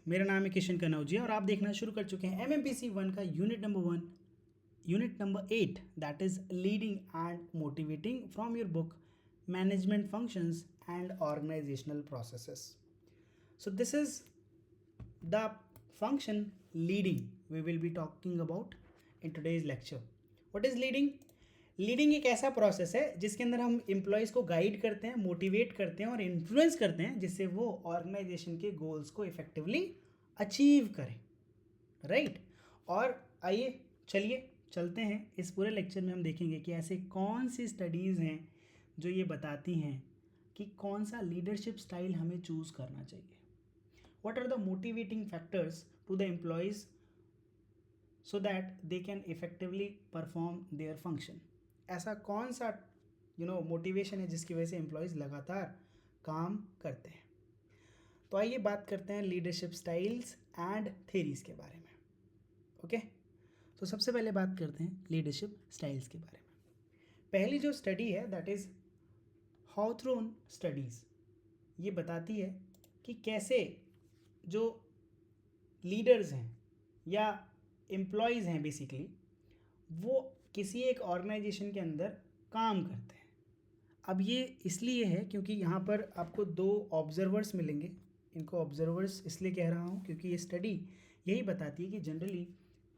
मेरा नाम है किशन कनौजिया और आप देखना शुरू कर चुके हैं MMPC 1 का unit number 8 that is leading and motivating from your book management functions and organisational processes. So this is the function leading we will be talking about in today's lecture. What is leading? Leading एक ऐसा process है जिसके अंदर हम employees को guide करते हैं, motivate करते हैं और इन्फ्लुएंस करते हैं जिससे वो ऑर्गेनाइजेशन के गोल्स को इफेक्टिवली अचीव करें, राइट. और आइए चलिए चलते हैं. इस पूरे लेक्चर में हम देखेंगे कि ऐसे कौन सी स्टडीज़ हैं जो ये बताती हैं कि कौन सा लीडरशिप स्टाइल हमें चूज़ करना चाहिए. What are the motivating factors to the employees so that they can effectively perform their function. ऐसा कौन सा मोटिवेशन है जिसकी वजह से एम्प्लॉयज़ लगातार काम करते हैं. तो आइए बात करते हैं लीडरशिप स्टाइल्स एंड थेरीज़ के बारे में. ओके, तो सबसे पहले बात करते हैं लीडरशिप स्टाइल्स के बारे में. पहली जो स्टडी है दैट इज़ हॉथोर्न स्टडीज़. ये बताती है कि कैसे जो लीडर्स हैं या एम्प्लॉयज़ हैं बेसिकली वो किसी एक ऑर्गेनाइजेशन के अंदर काम करते हैं. अब ये इसलिए है क्योंकि यहाँ पर आपको दो ऑब्जर्वर्स मिलेंगे. इनको ऑब्जर्वर्स इसलिए कह रहा हूँ क्योंकि ये स्टडी यही बताती है कि जनरली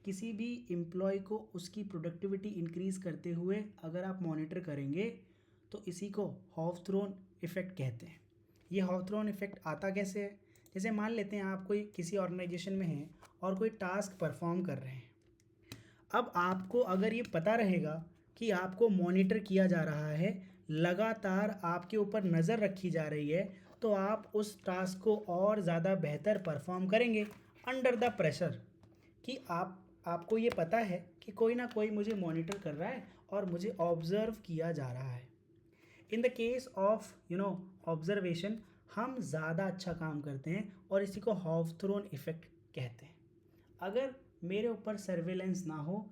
किसी भी एम्प्लॉय को उसकी प्रोडक्टिविटी इंक्रीज़ करते हुए अगर आप मॉनिटर करेंगे तो इसी को हॉथोर्न इफ़ेक्ट कहते हैं. ये हॉथोर्न इफ़ेक्ट आता कैसे है? जैसे मान लेते हैं आप कोई किसी ऑर्गेनाइजेशन में हैं और कोई टास्क परफॉर्म कर रहे हैं. अब आपको अगर ये पता रहेगा कि आपको मॉनिटर किया जा रहा है, लगातार आपके ऊपर नज़र रखी जा रही है, तो आप उस टास्क को और ज़्यादा बेहतर परफॉर्म करेंगे अंडर द प्रेशर कि आपको ये पता है कि कोई ना कोई मुझे मॉनिटर कर रहा है और मुझे ऑब्ज़र्व किया जा रहा है. In the case of observation हम ज़्यादा अच्छा काम करते हैं और इसी को हॉथोर्न इफ़ेक्ट कहते हैं. अगर मेरे ऊपर सर्वेलेंस ना हो,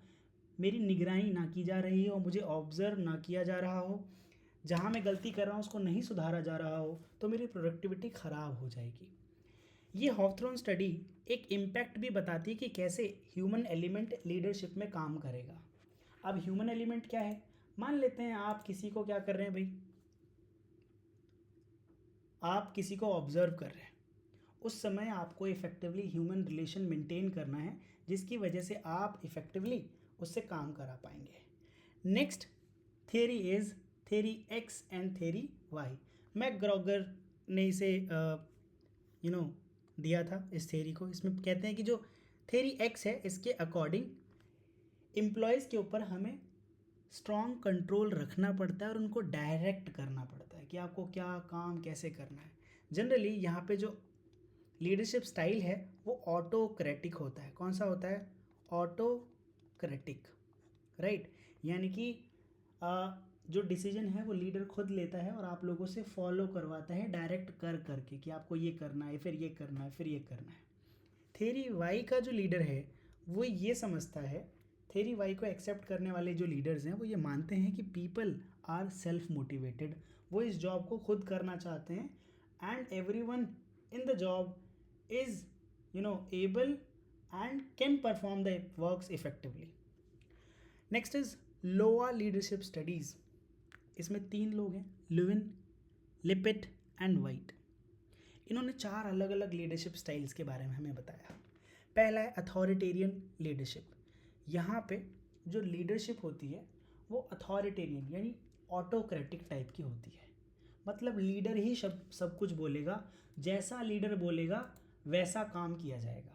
मेरी निगरानी ना की जा रही हो, मुझे ऑब्ज़र्व ना किया जा रहा हो, जहाँ मैं गलती कर रहा हूँ उसको नहीं सुधारा जा रहा हो, तो मेरी प्रोडक्टिविटी ख़राब हो जाएगी. ये हॉथोर्न स्टडी एक इम्पैक्ट भी बताती है कि कैसे ह्यूमन एलिमेंट लीडरशिप में काम करेगा. अब ह्यूमन एलिमेंट क्या है? मान लेते हैं आप किसी को क्या कर रहे हैं भाई, आप किसी को ऑब्ज़र्व कर रहे हैं. उस समय आपको इफ़ेक्टिवली ह्यूमन रिलेशन मेंटेन करना है जिसकी वजह से आप इफ़ेक्टिवली उससे काम करा पाएंगे. Next theory is theory X and theory Y. McGregor ने इसे दिया था इस थेरी को. इसमें कहते हैं कि जो थेरी एक्स है इसके अकॉर्डिंग एम्प्लॉयज़ के ऊपर हमें स्ट्रॉन्ग कंट्रोल रखना पड़ता है और उनको डायरेक्ट करना पड़ता है कि आपको क्या काम कैसे करना है. जनरली यहाँ पे जो लीडरशिप स्टाइल है वो ऑटोक्रेटिक होता है. कौन सा होता है? Autocratic, right. यानी कि जो डिसीजन है वो लीडर खुद लेता है और आप लोगों से फॉलो करवाता है डायरेक्ट कर करके कि आपको ये करना है, फिर ये करना है, फिर ये करना है. थेरी वाई का जो लीडर है वो ये समझता है, थेरी वाई को एक्सेप्ट करने वाले जो लीडर्स हैं वो ये मानते हैं कि पीपल आर सेल्फ मोटिवेटेड. वो इस जॉब को खुद करना चाहते हैं and everyone in the job is able and can perform the works effectively. Next is लोआ लीडरशिप स्टडीज़. इसमें 3 लोग हैं, लुविन, लिपिट एंड वाइट. इन्होंने 4 अलग अलग लीडरशिप स्टाइल्स के बारे में हमें बताया. पहला है अथॉरिटेरियन लीडरशिप. यहाँ पे जो लीडरशिप होती है वो अथॉरिटेरियन यानी ऑटोक्रेटिक टाइप की होती है. मतलब लीडर ही सब कुछ बोलेगा, जैसा लीडर बोलेगा वैसा काम किया जाएगा.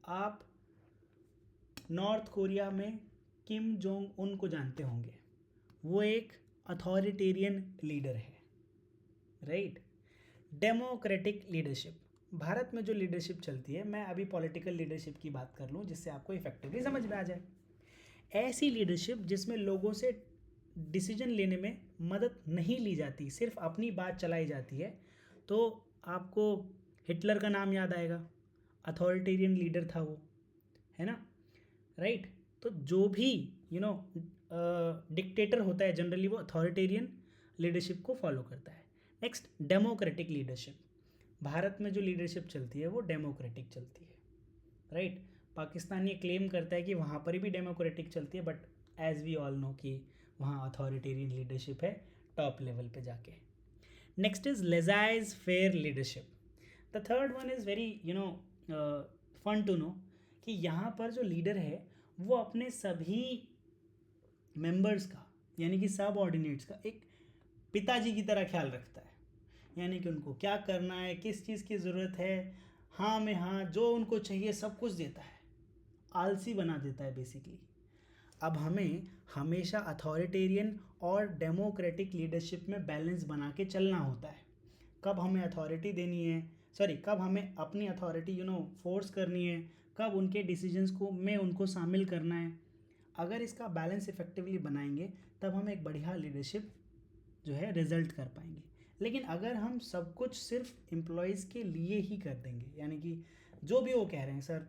आप नॉर्थ कोरिया में किम जोंग उन को जानते होंगे, वो एक अथॉरिटेरियन लीडर है, राइट. Democratic leadership. भारत में जो लीडरशिप चलती है, मैं अभी पॉलिटिकल लीडरशिप की बात कर लूँ जिससे आपको इफेक्टिवली समझ में आ जाए. ऐसी लीडरशिप जिसमें लोगों से डिसीजन लेने में मदद नहीं ली जाती, सिर्फ अपनी बात चलाई जाती है. तो आपको हिटलर का नाम याद आएगा, अथॉरिटेरियन लीडर था वो, है ना, राइट. तो जो भी डिक्टेटर होता है जनरली वो अथॉरिटेरियन लीडरशिप को फॉलो करता है. Next democratic leadership. भारत में जो लीडरशिप चलती है वो डेमोक्रेटिक चलती है, राइट। पाकिस्तान ये क्लेम करता है कि वहाँ पर भी डेमोक्रेटिक चलती है, but as we all know कि वहाँ अथॉरिटेरियन लीडरशिप है टॉप लेवल पे जाके। Next is laissez faire leadership. The third one is very fun to know कि यहाँ पर जो लीडर है वो अपने सभी मेंबर्स का यानी कि सब ऑर्डिनेट्स का एक पिताजी की तरह ख्याल रखता है, यानी कि उनको क्या करना है, किस चीज़ की ज़रूरत है, हाँ में हाँ, जो उनको चाहिए सब कुछ देता है, आलसी बना देता है बेसिकली। अब हमें हमेशा अथॉरिटेरियन और डेमोक्रेटिक लीडरशिप में बैलेंस बना के चलना होता है। कब हमें अथॉरिटी देनी है, कब हमें अपनी अथॉरिटी फोर्स करनी है, कब उनके डिसीजंस को में उनको शामिल करना है। अगर इसका बैलेंस इफेक्टिवली बनाएंगे तब हम एक बढ़िया लीडरशिप जो है रिजल्ट कर पाएंगे। लेकिन अगर हम सब कुछ सिर्फ एम्प्लॉयज़ के लिए ही कर देंगे, यानी कि जो भी वो कह रहे हैं, सर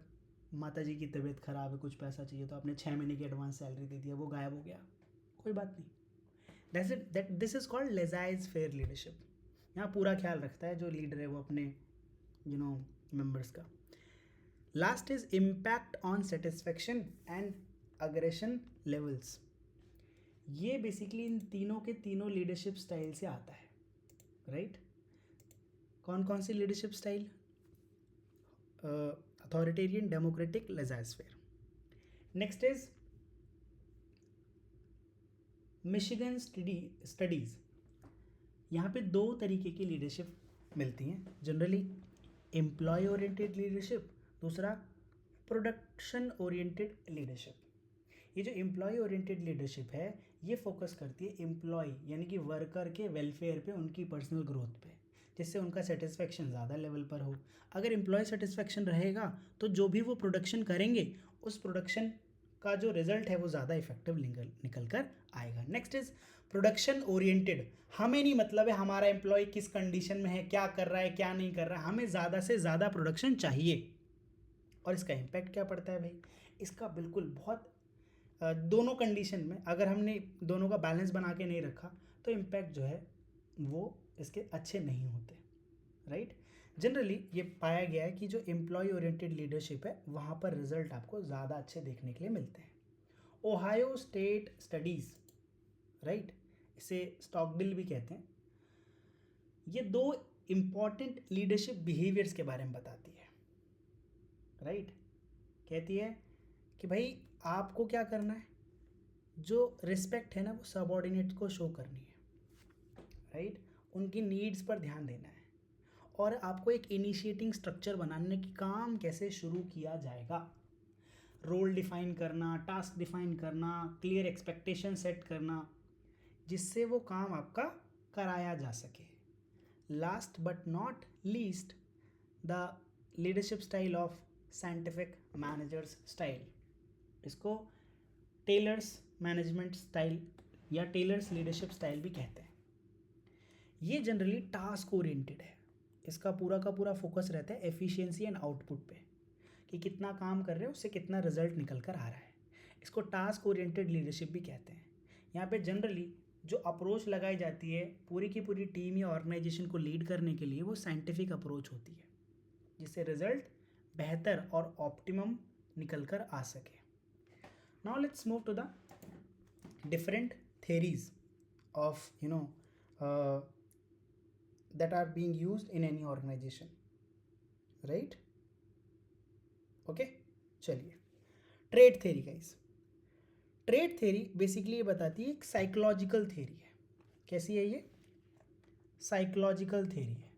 माता जी की तबीयत ख़राब है, कुछ पैसा चाहिए, तो आपने 6 महीने की एडवांस सैलरी दे दिया, वो गायब हो गया, कोई बात नहीं, that this is called laissez faire leadership. यहाँ पूरा ख्याल रखता है जो लीडर है वो अपने मेंबर्स का। Last is impact on satisfaction and aggression levels. ये बेसिकली इन तीनों के तीनों लीडरशिप स्टाइल से आता है, राइट। कौन कौन सी leadership style? Authoritarian, democratic, laissez faire. Next is Michigan studies. यहाँ पे दो तरीके की लीडरशिप मिलती हैं जनरली, एम्प्लॉय ओरिएंटेड लीडरशिप, दूसरा प्रोडक्शन ओरिएंटेड लीडरशिप। ये जो एम्प्लॉय ओरिएंटेड लीडरशिप है ये फोकस करती है एम्प्लॉय यानी कि वर्कर के वेलफेयर पे, उनकी पर्सनल ग्रोथ पे, जिससे उनका सेटिस्फेक्शन ज़्यादा लेवल पर हो। अगर एम्प्लॉय सेटिस्फेक्शन रहेगा तो जो भी वो प्रोडक्शन करेंगे उस प्रोडक्शन का जो रिजल्ट है वो ज़्यादा इफेक्टिव निकल कर आएगा। Next is production oriented. हमें नहीं मतलब है हमारा एम्प्लॉय किस कंडीशन में है, क्या कर रहा है, क्या नहीं कर रहा है, हमें ज़्यादा से ज़्यादा प्रोडक्शन चाहिए। और इसका इम्पैक्ट क्या पड़ता है भाई? इसका बिल्कुल बहुत दोनों कंडीशन में अगर हमने दोनों का बैलेंस बना के नहीं रखा तो इम्पैक्ट जो है वो इसके अच्छे नहीं होते, राइट। जनरली ये पाया गया है कि जो एम्प्लॉय ओरिएंटेड लीडरशिप है वहाँ पर रिजल्ट आपको ज़्यादा अच्छे देखने के लिए मिलते हैं। ओहायो स्टेट स्टडीज़, राइट, इसे स्टॉकडिल भी कहते हैं, ये दो इम्पॉर्टेंट लीडरशिप बिहेवियर्स के बारे में बताती है, राइट। कहती है कि भाई आपको क्या करना है, जो रिस्पेक्ट है ना वो सबऑर्डिनेट को शो करनी है, राइट, उनकी नीड्स पर ध्यान देना है, और आपको एक इनिशिएटिंग स्ट्रक्चर बनाने की काम कैसे शुरू किया जाएगा, रोल डिफाइन करना, टास्क डिफाइन करना, क्लियर एक्सपेक्टेशन सेट करना, जिससे वो काम आपका कराया जा सके। Last but not least the leadership style of scientific managers style. इसको टेलर्स मैनेजमेंट स्टाइल या टेलर्स लीडरशिप स्टाइल भी कहते हैं। ये जनरली टास्क ओरिएंटेड है, इसका पूरा का पूरा फोकस रहता है एफिशिएंसी एंड आउटपुट पे, कि कितना काम कर रहे हैं उससे कितना रिजल्ट निकल कर आ रहा है। इसको टास्क ओरिएंटेड लीडरशिप भी कहते हैं। यहाँ पे जनरली जो अप्रोच लगाई जाती है पूरी की पूरी टीम या ऑर्गेनाइजेशन को लीड करने के लिए वो साइंटिफिक अप्रोच होती है, जिससे रिजल्ट बेहतर और ऑप्टिमम निकल कर आ सके। Now let's move to the different theories of that are being used in any organization, right? okay, चलिए trade theory guys. Trade theory basically ये बताती है एक साइकोलॉजिकल थ्योरी है। कैसी है ये? साइकोलॉजिकल थ्योरी है।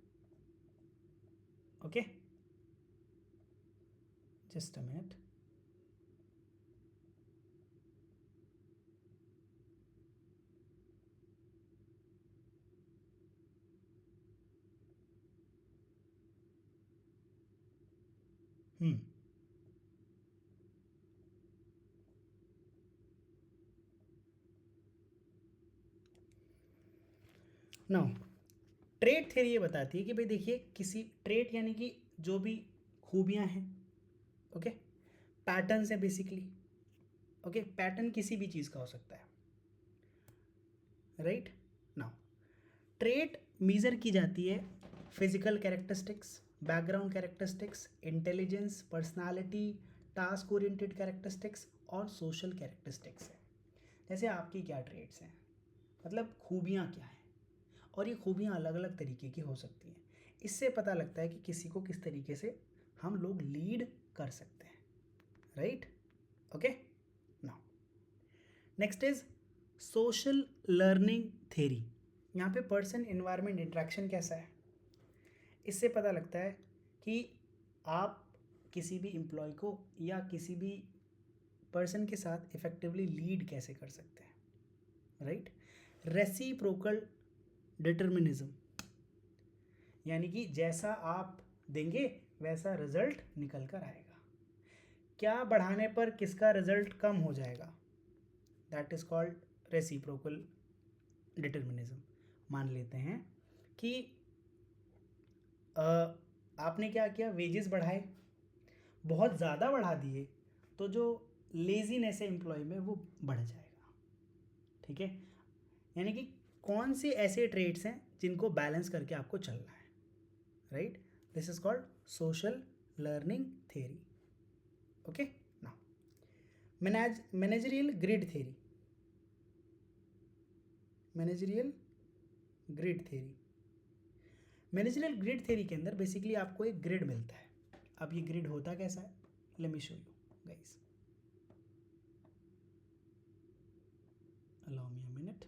Okay, just a minute. Now trade theory ये बताती है कि भाई देखिए, किसी ट्रेड यानी कि जो भी खूबियां हैं, ओके, पैटर्न्स है बेसिकली। ओके, पैटर्न किसी भी चीज़ का हो सकता है, राइट। नाउ ट्रेड मेजर की जाती है physical characteristics, background characteristics, intelligence, personality, task oriented characteristics और सोशल कैरेक्टरिस्टिक्स है। जैसे आपकी क्या ट्रेड्स हैं, मतलब खूबियाँ क्या हैं, और ये खूबियाँ अलग अलग तरीके की हो सकती हैं। इससे पता लगता है कि किसी को किस तरीके से हम लोग लीड कर सकते हैं, right? Okay, now next is social learning theory. यहाँ पे पर्सन इन्वायरमेंट इंट्रैक्शन कैसा है, इससे पता लगता है कि आप किसी भी एम्प्लॉय को या किसी भी पर्सन के साथ इफेक्टिवली लीड कैसे कर सकते हैं, राइट? रेसिप्रोकल डिटर्मिनिज्म, यानी कि जैसा आप देंगे वैसा रिजल्ट निकल कर आएगा। क्या बढ़ाने पर किसका रिजल्ट कम हो जाएगा, that is called reciprocal determinism. मान लेते हैं कि आपने क्या किया, वेजेस बढ़ाए, बहुत ज़्यादा बढ़ा दिए तो जो लेजीनेस है एम्प्लॉय में वो बढ़ जाएगा, ठीक है? यानी कि कौन से ऐसे ट्रेड्स हैं जिनको बैलेंस करके आपको चलना है, right? This is called social learning theory. Okay, now managerial grid theory. Managerial grid theory, managerial grid theory के अंदर बेसिकली आपको एक ग्रिड मिलता है। अब ये ग्रिड होता कैसा है, let me show you guys, allow me a minute.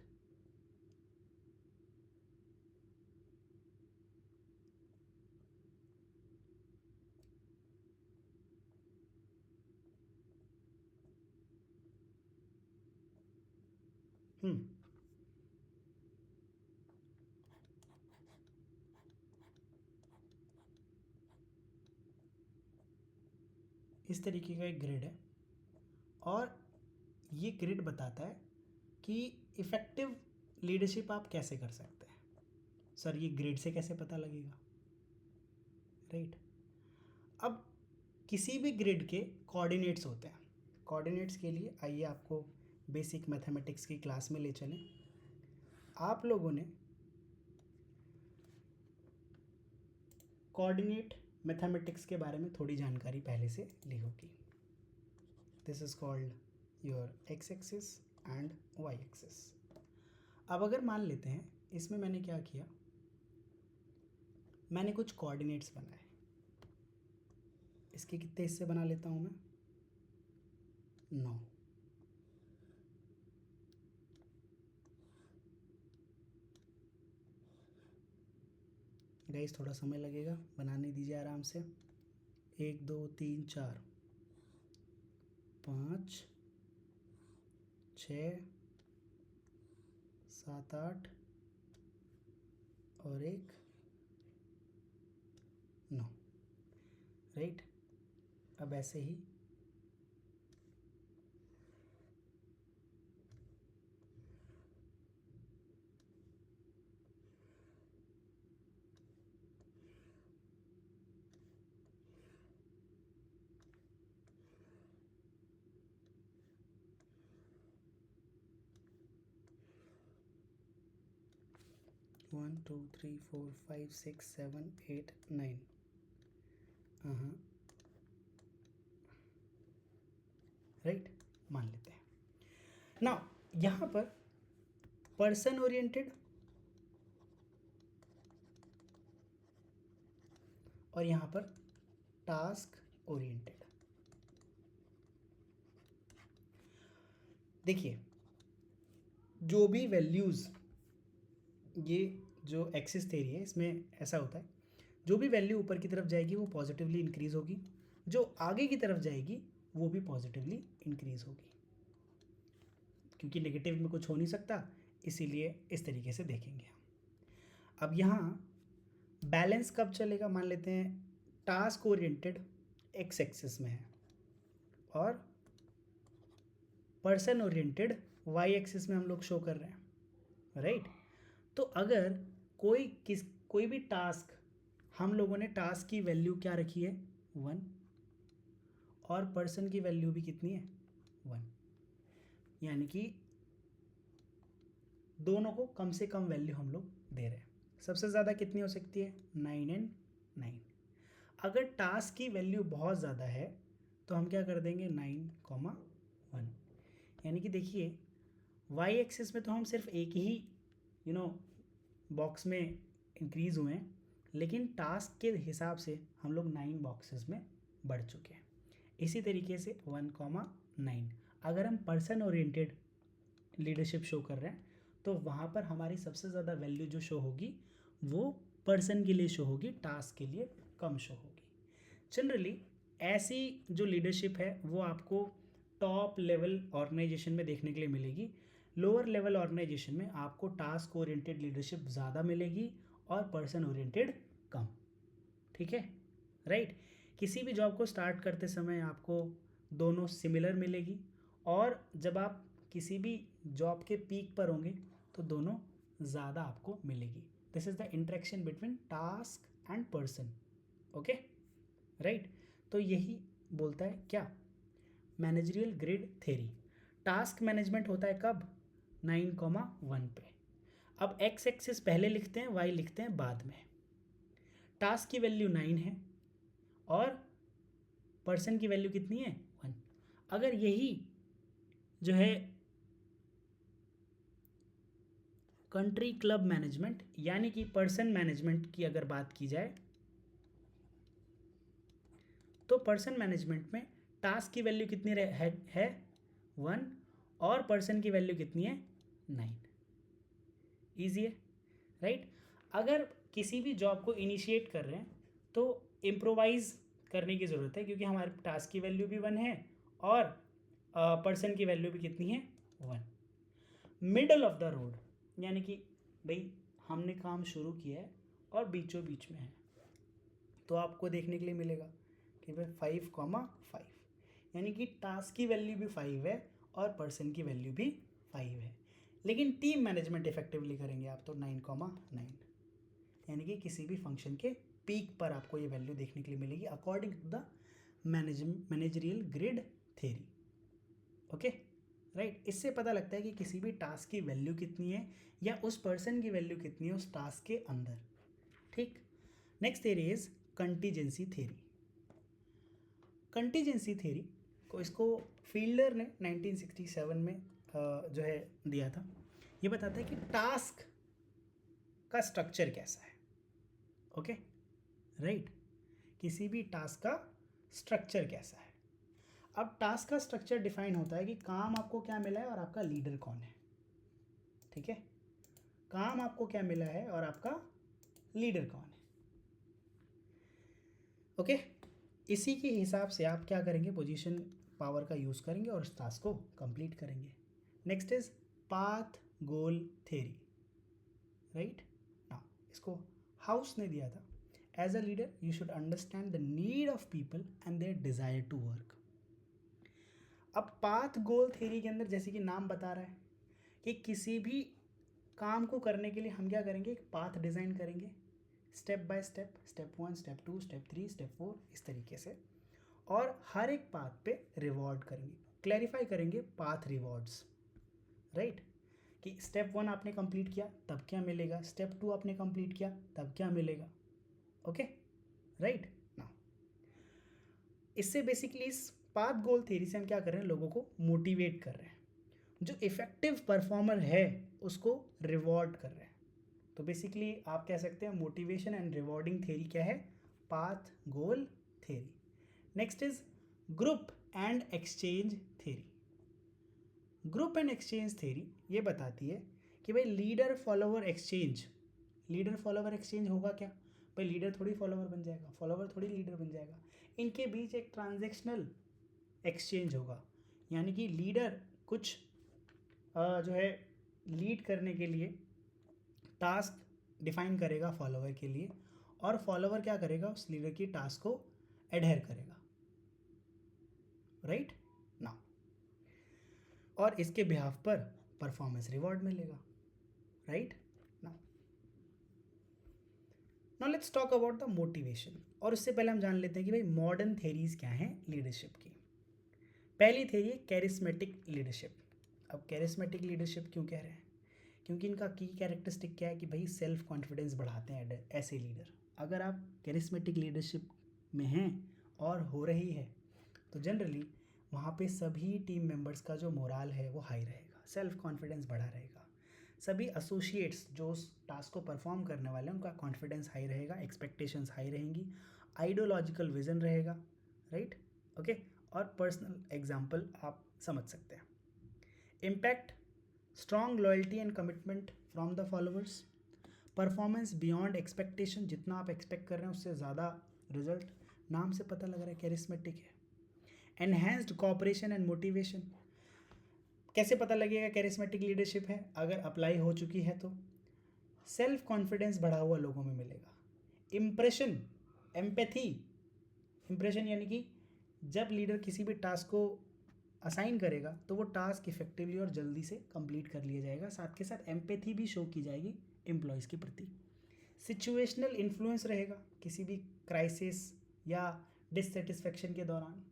इस तरीके का एक ग्रिड है और ये ग्रिड बताता है कि इफ़ेक्टिव लीडरशिप आप कैसे कर सकते हैं। सर ये ग्रिड से कैसे पता लगेगा, राइट? अब किसी भी ग्रिड के कोऑर्डिनेट्स होते हैं। कोऑर्डिनेट्स के लिए आइए आपको बेसिक मैथमेटिक्स की क्लास में ले चलें। आप लोगों ने कोऑर्डिनेट मैथमेटिक्स के बारे में थोड़ी जानकारी पहले से ली होगी। This is called your X axis and Y axis. अब अगर मान लेते हैं इसमें मैंने क्या किया, मैंने कुछ कोऑर्डिनेट्स बनाए। इसके कितने हिस्से बना लेता हूँ मैं, 9। गाइस थोड़ा समय लगेगा, बनाने दीजिए आराम से। 1 2 3 4 5 6 7 8 और 1 9, राइट? अब ऐसे ही one two three four five six seven eight 9, right? मान लेते हैं ना। यहाँ पर पर्सन ओरिएंटेड और यहाँ पर टास्क ओरिएंटेड। देखिए जो भी वैल्यूज़, ये जो एक्सिस थ्योरी है इसमें ऐसा होता है, जो भी वैल्यू ऊपर की तरफ जाएगी वो पॉजिटिवली इंक्रीज होगी, जो आगे की तरफ जाएगी वो भी पॉजिटिवली इंक्रीज होगी, क्योंकि नेगेटिव में कुछ हो नहीं सकता, इसीलिए इस तरीके से देखेंगे हम। अब यहाँ बैलेंस कब चलेगा, मान लेते हैं टास्क ओरिएंटेड एक्स एक्सिस में है और पर्सन ओरिएंटेड वाई एक्सिस में हम लोग शो कर रहे हैं, राइट? तो अगर कोई भी टास्क, हम लोगों ने टास्क की वैल्यू क्या रखी है 1 और पर्सन की वैल्यू भी कितनी है 1, यानी कि दोनों को कम से कम वैल्यू हम लोग दे रहे हैं। सबसे ज़्यादा कितनी हो सकती है? 9 एंड 9। अगर टास्क की वैल्यू बहुत ज़्यादा है तो हम क्या कर देंगे? 9,1। यानी कि देखिए वाई एक्सिस में तो हम सिर्फ एक ही बॉक्स में इंक्रीज़ हुए हैं, लेकिन टास्क के हिसाब से हम लोग 9 बॉक्सेस में बढ़ चुके हैं। इसी तरीके से 1,9 अगर हम पर्सन ओरिएंटेड लीडरशिप शो कर रहे हैं तो वहाँ पर हमारी सबसे ज़्यादा वैल्यू जो शो होगी वो पर्सन के लिए शो होगी, टास्क के लिए कम शो होगी। जनरली ऐसी जो लीडरशिप है वो आपको टॉप लेवल ऑर्गेनाइजेशन में देखने के लिए मिलेगी। लोअर लेवल ऑर्गेनाइजेशन में आपको टास्क ओरिएंटेड लीडरशिप ज़्यादा मिलेगी और पर्सन ओरिएंटेड कम। ठीक है, राइट। किसी भी जॉब को स्टार्ट करते समय आपको दोनों सिमिलर मिलेगी, और जब आप किसी भी जॉब के पीक पर होंगे तो दोनों ज़्यादा आपको मिलेगी। This is the interaction between task and person. Okay, right. तो यही बोलता है क्या? Managerial grid theory. Task management होता है कब? 9,1 पे। अब एक्स एक्सिस पहले लिखते हैं, वाई लिखते हैं बाद में। टास्क की वैल्यू 9 है और पर्सन की वैल्यू कितनी है? 1। अगर यही जो है कंट्री क्लब मैनेजमेंट यानी कि पर्सन मैनेजमेंट की अगर बात की जाए तो पर्सन मैनेजमेंट में टास्क की वैल्यू कितनी है 1 और पर्सन की वैल्यू कितनी है? 9। ईजी है, राइट। अगर किसी भी जॉब को इनिशिएट कर रहे हैं तो इम्प्रोवाइज करने की ज़रूरत है, क्योंकि हमारे टास्क की वैल्यू भी 1 है और पर्सन की वैल्यू भी कितनी है? 1। मिडल ऑफ द रोड यानी कि भाई हमने काम शुरू किया है और बीचों बीच में है, तो आपको देखने के लिए मिलेगा कि भाई 5,5 यानी कि टास्क की वैल्यू भी 5 है और पर्सन की वैल्यू भी 5 है। लेकिन टीम मैनेजमेंट इफेक्टिवली करेंगे आप तो 9,9 यानी कि किसी भी फंक्शन के पीक पर आपको ये वैल्यू देखने के लिए मिलेगी according to the managerial grid theory. Okay, right. इससे पता लगता है कि किसी भी टास्क की वैल्यू कितनी है या उस पर्सन की वैल्यू कितनी है उस टास्क के अंदर। ठीक। Next theory is contingency theory. Contingency theory को इसको फील्डर ने 1967 में जो है दिया था। ये बताता है कि टास्क का स्ट्रक्चर कैसा है। Okay, right. किसी भी टास्क का स्ट्रक्चर कैसा है। अब टास्क का स्ट्रक्चर डिफाइन होता है कि काम आपको क्या मिला है और आपका लीडर कौन है। ठीक है, काम आपको क्या मिला है और आपका लीडर कौन है। ओके, इसी के हिसाब से आप क्या करेंगे? पोजीशन पावर का यूज़ करेंगे और उस टास्क को कंप्लीट करेंगे। Next is path goal theory, right. Now इसको हाउस ने दिया था। As a leader you should understand the need of people and their desire to work. अब पाथ गोल थ्योरी के अंदर जैसे कि नाम बता रहा है कि किसी भी काम को करने के लिए हम क्या करेंगे? एक पाथ डिज़ाइन करेंगे step by step, step 1, step 2, step 3, step 4, इस तरीके से, और हर एक पाथ पे रिवॉर्ड करेंगे, क्लैरिफाई करेंगे पाथ रिवॉर्ड्स, राइट। कि स्टेप 1 आपने कंप्लीट किया तब क्या मिलेगा, स्टेप 2 आपने कंप्लीट किया तब क्या मिलेगा। Okay, right. ना इससे बेसिकली इस पाथ गोल थ्योरी से हम क्या कर रहे हैं? लोगों को मोटिवेट कर रहे हैं, जो इफेक्टिव परफॉर्मर है उसको रिवॉर्ड कर रहे हैं। तो बेसिकली आप कह सकते हैं मोटिवेशन एंड रिवॉर्डिंग थ्योरी क्या है? Path goal theory. Next is group and exchange theory. Group and exchange theory ये बताती है कि भाई leader follower exchange, leader follower exchange होगा क्या? भाई लीडर थोड़ी फॉलोवर बन जाएगा, फॉलोवर थोड़ी लीडर बन जाएगा। इनके बीच एक ट्रांजैक्शनल एक्सचेंज होगा, यानी कि लीडर कुछ जो है लीड करने के लिए टास्क डिफाइन करेगा फॉलोवर के लिए, और फॉलोवर क्या करेगा? उस लीडर की टास्क को एडहेर करेगा, राइट ना, और इसके बिहाफ पर परफॉर्मेंस रिवॉर्ड मिलेगा, राइट ना। Now let's talk about the motivation. और उससे पहले हम जान लेते हैं कि भाई मॉडर्न थेरीज क्या हैं लीडरशिप की। पहली थेरी है कैरिस्मेटिक लीडरशिप। अब कैरिस्मेटिक लीडरशिप क्यों कह रहे हैं? क्योंकि इनका की कैरेक्टरिस्टिक क्या है कि भाई सेल्फ कॉन्फिडेंस बढ़ाते हैं ऐसे लीडर। अगर आप कैरिस्मेटिक लीडरशिप में हैं और हो रही है तो जनरली वहाँ पे सभी टीम मेंबर्स का जो मोराल है वो हाई रहेगा, सेल्फ कॉन्फिडेंस बढ़ा रहेगा। सभी एसोसिएट्स जो उस टास्क को परफॉर्म करने वाले हैं उनका कॉन्फिडेंस हाई रहेगा, एक्सपेक्टेशंस हाई रहेंगी, आइडियोलॉजिकल विजन रहेगा, राइट, ओके। और पर्सनल एग्जाम्पल आप समझ सकते हैं। Impact, strong loyalty and commitment from the followers, performance beyond expectation, जितना आप एक्सपेक्ट कर रहे हैं उससे ज़्यादा रिजल्ट, नाम से पता लग रहा है कैरिस्मेटिक है। एनहेंस्ड कोऑपरेशन एंड मोटिवेशन, कैसे पता लगेगा कैरिस्मेटिक लीडरशिप है? अगर अप्लाई हो चुकी है तो सेल्फ कॉन्फिडेंस बढ़ा हुआ लोगों में मिलेगा। इम्प्रेशन, एम्पैथी, इम्प्रेशन यानी कि जब लीडर किसी भी टास्क को असाइन करेगा तो वो टास्क इफेक्टिवली और जल्दी से कंप्लीट कर लिया जाएगा, साथ के साथ एम्पैथी भी शो की जाएगी एम्प्लॉयज़ के प्रति। सिचुएशनल इन्फ्लुएंस रहेगा किसी भी क्राइसिस या डिससेटिस्फेक्शन के दौरान,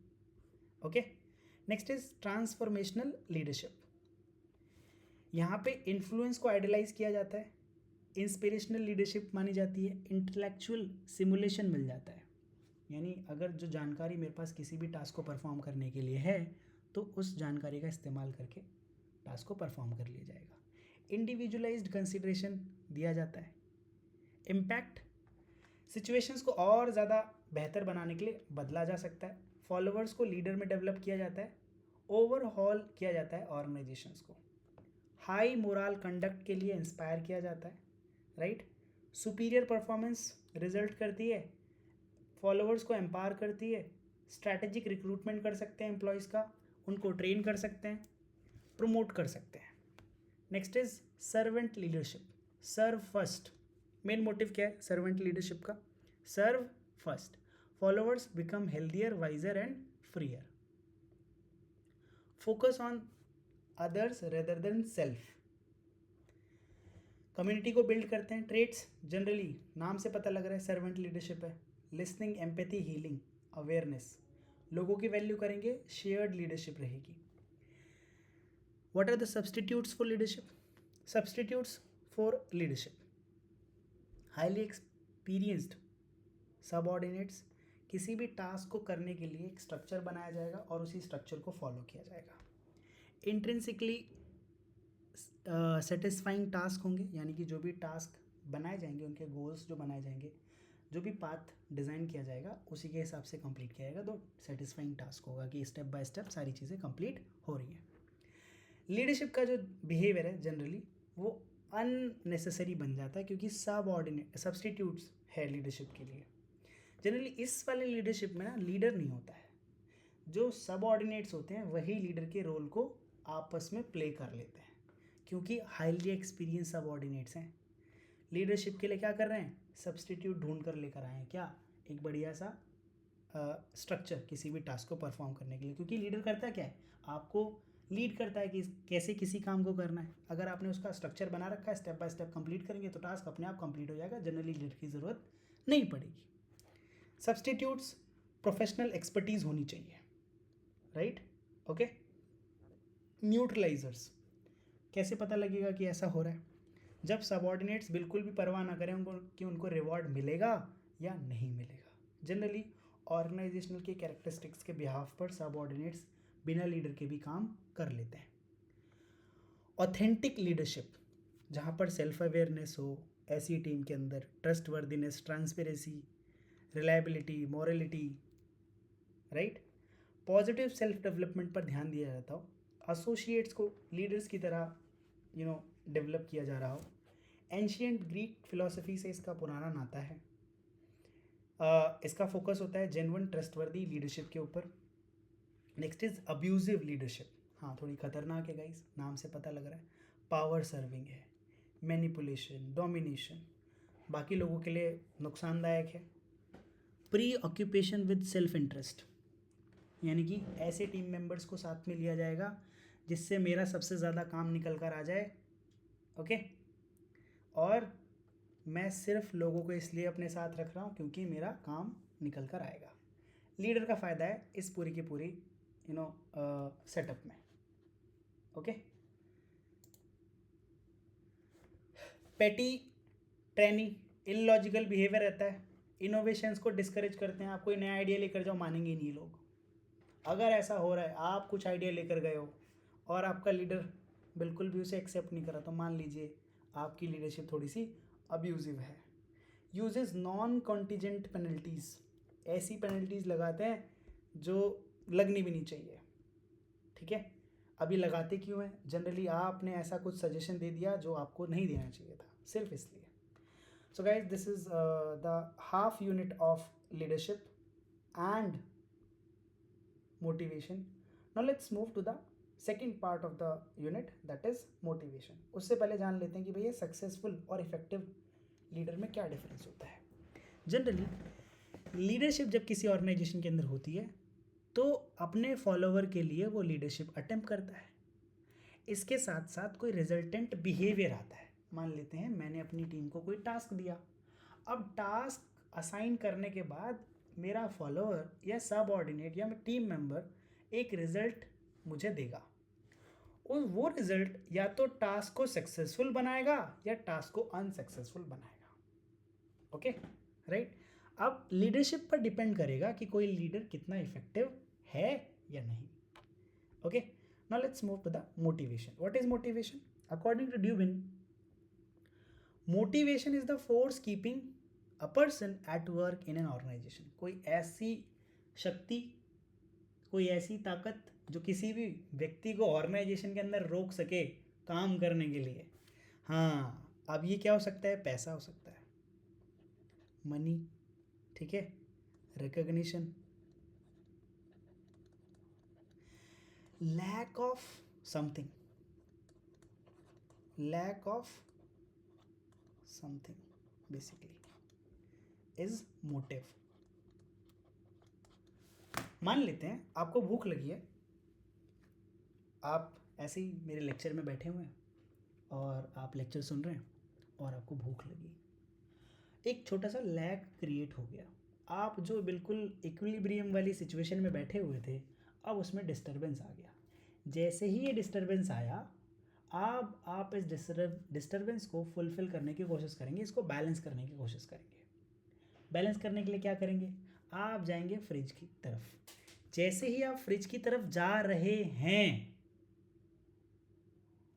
okay. Next is transformational leadership, यहाँ पे इन्फ्लुएंस को आइडलाइज किया जाता है, इंस्पिरेशनल लीडरशिप मानी जाती है, इंटेलेक्चुअल सिमुलेशन मिल जाता है, यानी अगर जो जानकारी मेरे पास किसी भी टास्क को परफॉर्म करने के लिए है तो उस जानकारी का इस्तेमाल करके टास्क को परफॉर्म कर लिया जाएगा। इंडिविजुअलाइज्ड कंसिडरेशन दिया जाता है। इम्पैक्ट, सिचुएशंस को और ज़्यादा बेहतर बनाने के लिए बदला जा सकता है, फॉलोअर्स को लीडर में डेवलप किया जाता है, ओवरहॉल किया जाता है ऑर्गेनाइजेशंस को, हाई मोरल कंडक्ट के लिए इंस्पायर किया जाता है, राइट। सुपीरियर परफॉर्मेंस रिजल्ट करती है, फॉलोअर्स को एम्पावर करती है, स्ट्रैटेजिक रिक्रूटमेंट कर सकते हैं एम्प्लॉयज़ का, उनको ट्रेन कर सकते हैं, प्रमोट कर सकते हैं। Next is servant leadership, serve first, main motive क्या है सर्वेंट लीडरशिप का? Serve first, followers become healthier, wiser and freer, focus on others rather than self, community को बिल्ड करते हैं। ट्रेट्स जनरली नाम से पता लग रहा है सर्वेंट लीडरशिप है, लिसनिंग, एम्पैथी, हीलिंग, अवेयरनेस, लोगों की वैल्यू करेंगे, शेयर्ड लीडरशिप रहेगी। What are the substitutes for leadership? Substitutes for leadership, highly experienced subordinates, किसी भी टास्क को करने के लिए एक स्ट्रक्चर बनाया जाएगा और उसी स्ट्रक्चर को फॉलो किया जाएगा। इंट्रिंसिकली सेटिस्फाइंग टास्क होंगे, यानी कि जो भी टास्क बनाए जाएंगे उनके गोल्स जो बनाए जाएंगे, जो भी पाथ डिज़ाइन किया जाएगा उसी के हिसाब से कंप्लीट किया जाएगा, तो सेटिस्फाइंग टास्क होगा कि स्टेप बाय स्टेप सारी चीज़ें कंप्लीट हो रही हैं। लीडरशिप का जो बिहेवियर है जनरली वो अननेसेसरी बन जाता है क्योंकि सबऑर्डिनेट सब्सटीट्यूट्स है लीडरशिप के लिए। जनरली इस वाले लीडरशिप में ना लीडर नहीं होता है, जो सबऑर्डिनेट्स होते हैं वही लीडर के रोल को आपस में प्ले कर लेते हैं, क्योंकि हाईली एक्सपीरियंस सबऑर्डिनेट्स हैं। लीडरशिप के लिए क्या कर रहे हैं? सब्सटीट्यूट ढूंढ कर लेकर आए हैं, क्या? एक बढ़िया सा स्ट्रक्चर किसी भी टास्क को परफॉर्म करने के लिए, क्योंकि लीडर करता क्या है? आपको लीड करता है कि कैसे किसी काम को करना है। अगर आपने उसका स्ट्रक्चर बना रखा है, स्टेप बाय स्टेप कंप्लीट करेंगे तो टास्क अपने आप कंप्लीट हो जाएगा, जनरली लीडर की ज़रूरत नहीं पड़ेगी। सब्सटीट्यूट्स प्रोफेशनल एक्सपर्टीज़ होनी चाहिए, राइट, ओके। न्यूट्रलाइजर्स, कैसे पता लगेगा कि ऐसा हो रहा है? जब सबऑर्डिनेट्स बिल्कुल भी परवाह ना करें उनको कि उनको रिवॉर्ड मिलेगा या नहीं मिलेगा। जनरली ऑर्गेनाइजेशनल के कैरेक्टरिस्टिक्स के बिहाफ पर सबऑर्डिनेट्स बिना लीडर के भी काम कर लेते हैं। ऑथेंटिक लीडरशिप, जहाँ पर सेल्फ अवेयरनेस हो ऐसी टीम के अंदर, trust worthiness, transparency, reliability, morality, right, positive self development पर ध्यान दिया जाता हो, एसोसिएट्स को लीडर्स की तरह डेवलप किया जा रहा हो। एंशियंट ग्रीक फिलॉसफी से इसका पुराना नाता है। इसका फोकस होता है जेन्युइन ट्रस्टवर्दी लीडरशिप के ऊपर। नेक्स्ट इज अब्यूजिव लीडरशिप, हाँ थोड़ी खतरनाक है गाइस, नाम से पता लग रहा है। पावर सर्विंग है, मैनिपुलेशन, डोमिनेशन, बाकी लोगों के लिए नुकसानदायक है। Pre occupation with self interest, यानी कि ऐसे टीम मेंबर्स को साथ में लिया जाएगा जिससे मेरा सबसे ज़्यादा काम निकल कर आ जाए, ओके, और मैं सिर्फ लोगों को इसलिए अपने साथ रख रहा हूँ क्योंकि मेरा काम निकल कर आएगा। लीडर का फ़ायदा है इस पूरी की पूरी सेटअप में, ओके। पेटी ट्रेनी, इलॉजिकल बिहेवियर रहता है, इनोवेशंस को डिस्करेज करते हैं। आप कोई नया आइडिया लेकर जाओ, मानेंगे नहीं लोग। अगर ऐसा हो रहा है, आप कुछ आइडिया लेकर गए हो और आपका लीडर बिल्कुल भी उसे एक्सेप्ट नहीं करा, तो मान लीजिए आपकी लीडरशिप थोड़ी सी अब्यूजिव है। यूजेस नॉन कॉन्टीजेंट पेनल्टीज़, ऐसी पेनल्टीज़ लगाते हैं जो लगनी भी नहीं चाहिए, ठीक है। अभी लगाते क्यों हैं? जनरली आपने ऐसा कुछ सजेशन दे दिया जो आपको नहीं देना चाहिए था, सिर्फ इसलिए। So guys, this is the half unit of leadership and motivation. Now let's move to the second part of the unit, that is motivation. उससे पहले जान लेते हैं कि भैया सक्सेसफुल और इफेक्टिव लीडर में क्या डिफरेंस होता है। जनरली लीडरशिप जब किसी ऑर्गेनाइजेशन के अंदर होती है तो अपने फॉलोवर के लिए वो लीडरशिप अटेम्प्ट करता है। इसके साथ साथ कोई रिजल्टेंट बिहेवियर आता है। मान लेते हैं मैंने अपनी टीम को कोई टास्क दिया, अब टास्क असाइन करने के बाद मेरा फॉलोअर या सबऑर्डिनेट या टीम मेंबर एक रिजल्ट मुझे देगा, और वो रिजल्ट या तो टास्क को सक्सेसफुल बनाएगा या टास्क को अनसक्सेसफुल बनाएगा। Okay, right. अब लीडरशिप पर डिपेंड करेगा कि कोई लीडर कितना इफेक्टिव है या नहीं। Okay, now let's move to the motivation. What is motivation? According to Dubin, motivation is the force keeping a person at work in an organization. कोई ऐसी शक्ति, कोई ऐसी ताकत जो किसी भी व्यक्ति को ऑर्गेनाइजेशन के अंदर रोक सके काम करने के लिए। हाँ, अब ये क्या हो सकता है? पैसा हो सकता है, मनी, ठीक है, recognition, lack of something basically is motive. मान लेते हैं आपको भूख लगी है, आप ऐसे ही मेरे लेक्चर में बैठे हुए हैं और आप लेक्चर सुन रहे हैं और आपको भूख लगी, एक छोटा सा लैग क्रिएट हो गया। आप जो बिल्कुल इक्विलिब्रियम वाली सिचुएशन में बैठे हुए थे, अब उसमें डिस्टरबेंस आ गया। जैसे ही ये डिस्टरबेंस आया, अब आप इस डिस्टरबेंस को फुलफ़िल करने की कोशिश करेंगे, इसको बैलेंस करने की कोशिश करेंगे। बैलेंस करने के लिए क्या करेंगे? आप जाएंगे फ्रिज की तरफ। जैसे ही आप फ्रिज की तरफ जा रहे हैं,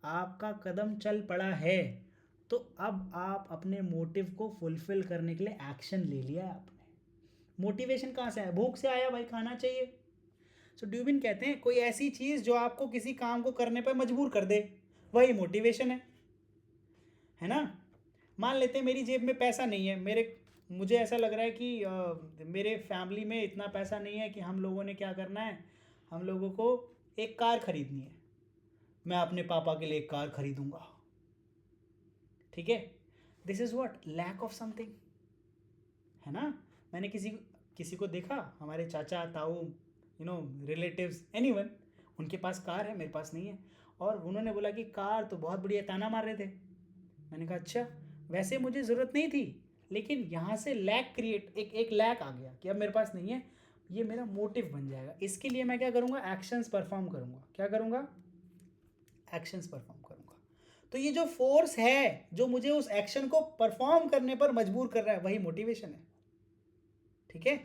आपका कदम चल पड़ा है, तो अब आप अपने मोटिव को फुलफ़िल करने के लिए एक्शन ले लिया है आपने। मोटिवेशन कहाँ से आया? भूख से आया, भाई खाना चाहिए। सो ड्यूबिन कहते हैं कोई ऐसी चीज़ जो आपको किसी काम को करने पर मजबूर कर दे, वही मोटिवेशन है ना। मान लेते हैं मेरी जेब में पैसा नहीं है, मुझे ऐसा लग रहा है कि मेरे फैमिली में इतना पैसा नहीं है कि हम लोगों ने क्या करना है, हम लोगों को एक कार खरीदनी है, मैं अपने पापा के लिए एक कार खरीदूंगा, ठीक है। This is what? Lack of something, है ना। मैंने किसी को देखा, हमारे चाचा ताऊ, रिलेटिव्स, एनीवन, उनके पास कार है, मेरे पास नहीं है, और उन्होंने बोला कि कार तो बहुत बढ़िया, ताना मार रहे थे। मैंने कहा अच्छा, वैसे मुझे ज़रूरत नहीं थी, लेकिन यहाँ से लैक क्रिएट, एक लैक आ गया कि अब मेरे पास नहीं है, ये मेरा मोटिव बन जाएगा। इसके लिए मैं क्या करूँगा? एक्शंस परफॉर्म करूँगा। क्या करूँगा? एक्शंस परफॉर्म करूँगा। तो ये जो फोर्स है जो मुझे उस एक्शन को परफॉर्म करने पर मजबूर कर रहा है, वही मोटिवेशन है, ठीक है,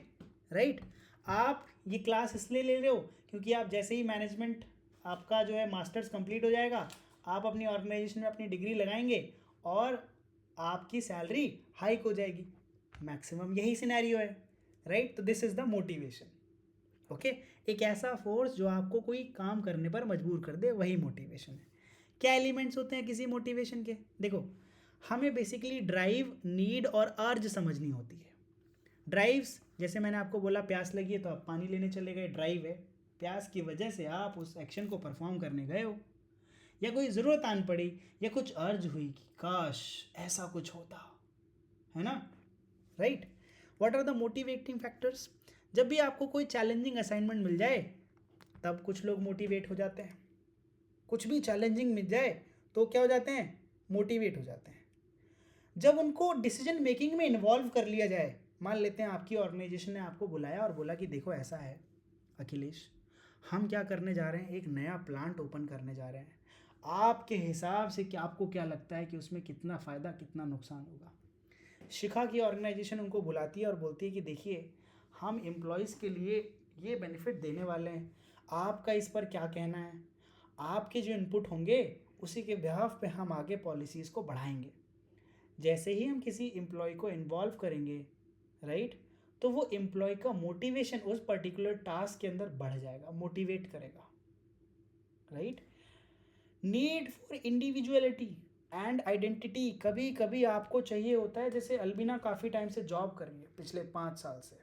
राइट। आप ये क्लास इसलिए ले रहे हो क्योंकि आप जैसे ही मैनेजमेंट आपका जो है मास्टर्स कंप्लीट हो जाएगा, आप अपनी ऑर्गेनाइजेशन में अपनी डिग्री लगाएंगे और आपकी सैलरी हाइक हो जाएगी। मैक्सिमम यही सिनेरियो है, राइट। तो this is the motivation, okay. एक ऐसा फोर्स जो आपको कोई काम करने पर मजबूर कर दे, वही मोटिवेशन है। क्या एलिमेंट्स होते हैं किसी मोटिवेशन के? देखो, हमें बेसिकली ड्राइव, नीड और अर्ज समझनी होती है। ड्राइव्स, जैसे मैंने आपको बोला प्यास लगी है तो आप पानी लेने चले गए, ड्राइव है। प्यास की वजह से आप उस एक्शन को परफॉर्म करने गए हो, या कोई ज़रूरत आन पड़ी, या कुछ अर्ज हुई कि काश ऐसा कुछ होता, है ना, right. What are the motivating factors? जब भी आपको कोई चैलेंजिंग असाइनमेंट मिल जाए, तब कुछ लोग मोटिवेट हो जाते हैं। कुछ भी चैलेंजिंग मिल जाए तो क्या हो जाते हैं? मोटिवेट हो जाते हैं। जब उनको डिसीजन मेकिंग में इन्वॉल्व कर लिया जाए, मान लेते हैं आपकी ऑर्गेनाइजेशन ने आपको बुलाया और बोला कि देखो ऐसा है अखिलेश, हम क्या करने जा रहे हैं, एक नया प्लांट ओपन करने जा रहे हैं, आपके हिसाब से कि आपको क्या लगता है कि उसमें कितना फ़ायदा कितना नुकसान होगा। शिखा की ऑर्गेनाइजेशन उनको बुलाती है और बोलती है कि देखिए हम एम्प्लॉयज़ के लिए ये बेनिफिट देने वाले हैं, आपका इस पर क्या कहना है। आपके जो इनपुट होंगे उसी के बिहाफ पे हम आगे पॉलिसीज़ को बढ़ाएंगे। जैसे ही हम किसी एम्प्लॉय को इन्वॉल्व करेंगे, राइट, तो वो एम्प्लॉय का मोटिवेशन उस पर्टिकुलर टास्क के अंदर बढ़ जाएगा, मोटिवेट करेगा, right. Need for individuality and identity, कभी कभी आपको चाहिए होता है। जैसे अल्बिना काफ़ी टाइम से जॉब कर रही है, पिछले 5 साल से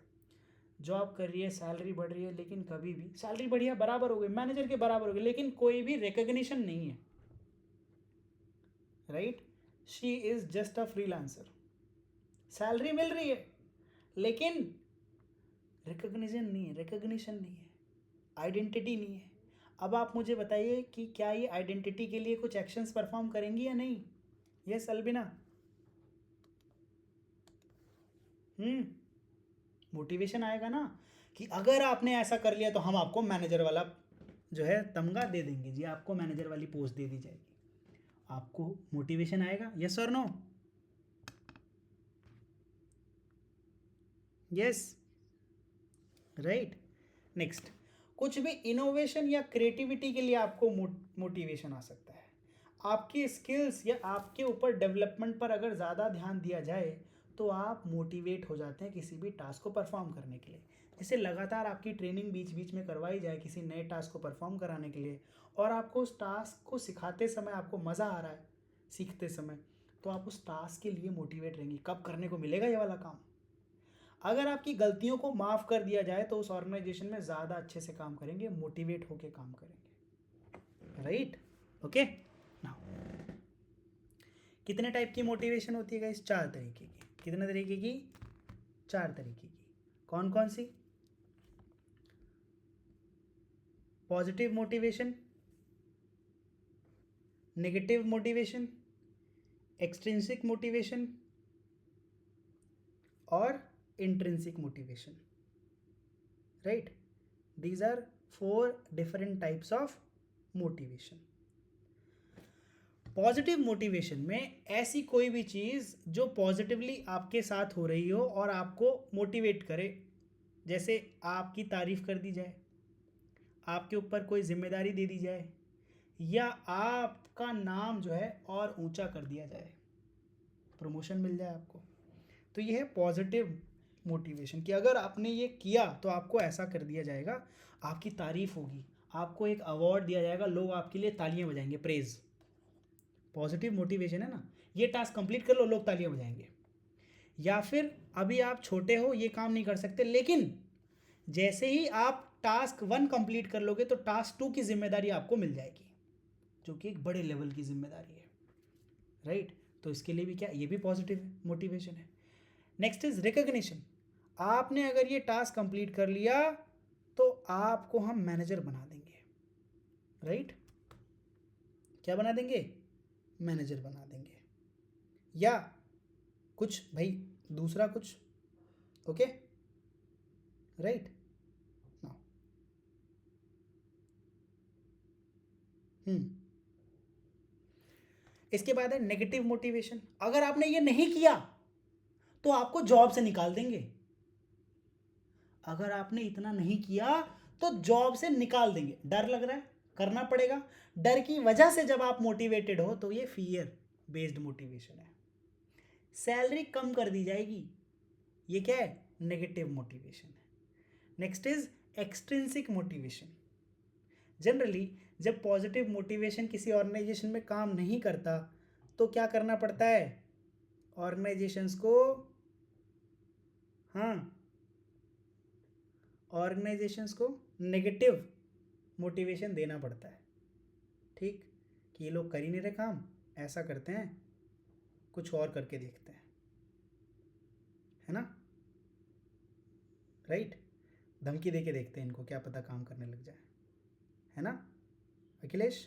जॉब कर रही है, सैलरी बढ़ रही है, लेकिन कभी भी सैलरी बढ़िया बराबर हो गई, मैनेजर के बराबर हो गई, लेकिन कोई भी रिकग्निशन नहीं है, right. She is just a freelancer, salary मिल रही है लेकिन रिकग्निशन नहीं है, आइडेंटिटी नहीं है। अब आप मुझे बताइए कि क्या ये आइडेंटिटी के लिए कुछ एक्शंस परफॉर्म करेंगी या नहीं। Yes Albina. मोटिवेशन आएगा ना कि अगर आपने ऐसा कर लिया तो हम आपको मैनेजर वाला जो है तमगा दे देंगे जी, आपको मैनेजर वाली पोस्ट दे दी जाएगी। आपको मोटिवेशन आएगा, यस और नो। Yes, right. नेक्स्ट, कुछ भी इनोवेशन या क्रिएटिविटी के लिए आपको मोटिवेशन आ सकता है। आपकी स्किल्स या आपके ऊपर डेवलपमेंट पर अगर ज़्यादा ध्यान दिया जाए तो आप मोटिवेट हो जाते हैं किसी भी टास्क को परफॉर्म करने के लिए। जैसे लगातार आपकी ट्रेनिंग बीच बीच में करवाई जाए किसी नए टास्क को परफॉर्म कराने के लिए, और आपको उस टास्क को सिखाते समय आपको मज़ा आ रहा है सीखते समय, तो आप उस टास्क के लिए मोटिवेट रहेंगे, कब करने को मिलेगा ये वाला काम। अगर आपकी गलतियों को माफ़ कर दिया जाए तो उस ऑर्गेनाइजेशन में ज़्यादा अच्छे से काम करेंगे, मोटिवेट होकर काम करेंगे, राइट। ओके, नाउ कितने टाइप की मोटिवेशन होती है गाइस? 4 तरीके की। कितने तरीके की? 4 तरीके की। कौन कौन सी? Positive motivation, negative motivation, extrinsic motivation और intrinsic motivation, right. These are 4 different types of motivation. Positive motivation में ऐसी कोई भी चीज़ जो पॉजिटिवली आपके साथ हो रही हो और आपको मोटिवेट करे। जैसे आपकी तारीफ़ कर दी जाए, आपके ऊपर कोई जिम्मेदारी दे दी जाए, या आपका नाम जो है और ऊंचा कर दिया जाए, प्रमोशन मिल जाए आपको। तो ये है पॉजिटिव मोटिवेशन कि अगर आपने ये किया तो आपको ऐसा कर दिया जाएगा, आपकी तारीफ़ होगी, आपको एक अवार्ड दिया जाएगा, लोग आपके लिए तालियां बजाएंगे, प्रेज़। पॉजिटिव मोटिवेशन है ना, ये टास्क कंप्लीट कर लो, लोग तालियां बजाएंगे। या फिर अभी आप छोटे हो, ये काम नहीं कर सकते, लेकिन जैसे ही आप टास्क 1 कंप्लीट कर लोगे तो टास्क 2 की जिम्मेदारी आपको मिल जाएगी, जो कि एक बड़े लेवल की जिम्मेदारी है, राइट। तो इसके लिए भी क्या, ये भी पॉजिटिव मोटिवेशन है। Next is recognition. आपने अगर ये टास्क कंप्लीट कर लिया तो आपको हम मैनेजर बना देंगे, राइट। क्या बना देंगे? मैनेजर बना देंगे, या कुछ भाई दूसरा कुछ, ओके, राइट। नाउ इसके बाद है नेगेटिव मोटिवेशन। अगर आपने ये नहीं किया तो आपको जॉब से निकाल देंगे। अगर आपने इतना नहीं किया तो जॉब से निकाल देंगे, डर लग रहा है, करना पड़ेगा। डर की वजह से जब आप मोटिवेटेड हो तो ये फियर बेस्ड मोटिवेशन है। सैलरी कम कर दी जाएगी, ये क्या है? नेगेटिव मोटिवेशन है। Next is extrinsic motivation. Generally जब पॉजिटिव मोटिवेशन किसी ऑर्गेनाइजेशन में काम नहीं करता तो क्या करना पड़ता है ऑर्गेनाइजेशंस को? हाँ, ऑर्गेनाइजेशंस को नेगेटिव मोटिवेशन देना पड़ता है, ठीक, कि ये लोग कर ही नहीं रहे काम, ऐसा करते हैं, कुछ और करके देखते हैं, है ना, राइट। धमकी दे के देखते हैं इनको, क्या पता काम करने लग जाए, है ना अखिलेश?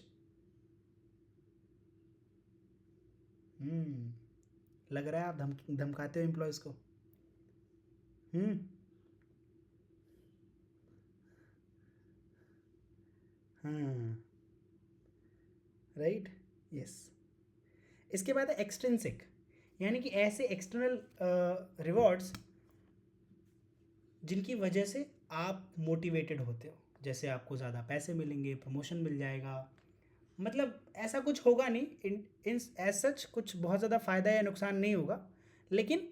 लग रहा है आप धमकाते हो एम्प्लॉयज़ को। हम्म हाँ, राइट, यस। इसके बाद है एक्सट्रिंसिक, यानी कि ऐसे एक्सटर्नल रिवॉर्ड्स जिनकी वजह से आप मोटिवेटेड होते हो, जैसे आपको ज़्यादा पैसे मिलेंगे, प्रमोशन मिल जाएगा, मतलब ऐसा कुछ होगा नहीं इन इन एज सच, कुछ बहुत ज़्यादा फ़ायदा या नुकसान नहीं होगा, लेकिन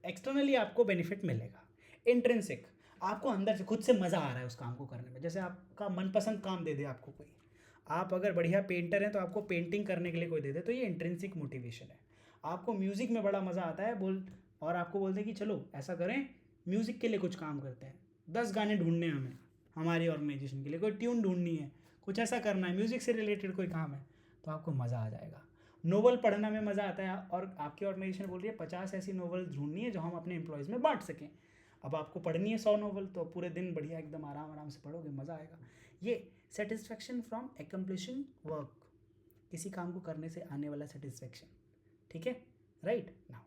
एक्सटर्नली आपको बेनिफिट मिलेगा। इंट्रिंसिक, आपको अंदर से खुद से मज़ा आ रहा है उस काम को करने में, जैसे आपका मनपसंद काम दे दे आपको कोई, आप अगर बढ़िया पेंटर हैं तो आपको पेंटिंग करने के लिए कोई दे दे, तो ये इंट्रिंसिक मोटिवेशन है। आपको म्यूज़िक में बड़ा मज़ा आता है और आपको बोलते हैं कि चलो ऐसा करें, म्यूज़िक के लिए कुछ काम करते हैं, 10 गाने ढूंढने हैं हमें हमारी ऑर्गेनाइजेशन के लिए, कोई ट्यून ढूंढनी है, कुछ ऐसा करना है, म्यूज़िक से रिलेटेड कोई काम है, तो आपको मज़ा आ जाएगा। नोवेल पढ़ना में मज़ा आता है, और आपकी ऑर्गेनाइजेशन बोल रही है 50 ऐसी नोवेल ढूंढनी है जो हम अपने एम्प्लॉयज़ में बांट सकें। अब आपको पढ़नी है 100 नोवेल, तो पूरे दिन बढ़िया एकदम आराम आराम से पढ़ोगे, मज़ा आएगा। ये सेटिस्फैक्शन फ्रॉम एकम्प्लिशिंग वर्क, किसी काम को करने से आने वाला सेटिस्फैक्शन, ठीक है, right. Now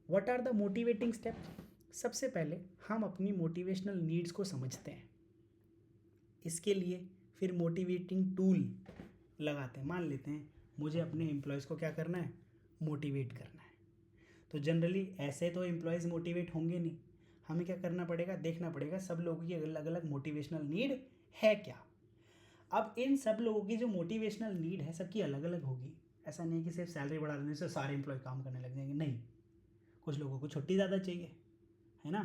what are the motivating steps? सबसे पहले हम अपनी मोटिवेशनल नीड्स को समझते हैं, इसके लिए फिर मोटिवेटिंग टूल लगाते हैं। मान लेते हैं मुझे अपने एम्प्लॉयज़ को क्या करना है, मोटिवेट करना है, तो जनरली ऐसे तो एम्प्लॉयज़ मोटिवेट होंगे नहीं, हमें क्या करना पड़ेगा, देखना पड़ेगा सब लोगों की अलग अलग मोटिवेशनल नीड है क्या। अब इन सब लोगों की जो मोटिवेशनल नीड है सबकी अलग अलग होगी, ऐसा नहीं है कि सिर्फ सैलरी बढ़ा देने से सारे एम्प्लॉय काम करने लग जाएंगे, नहीं। कुछ लोगों को छुट्टी ज़्यादा चाहिए, है ना,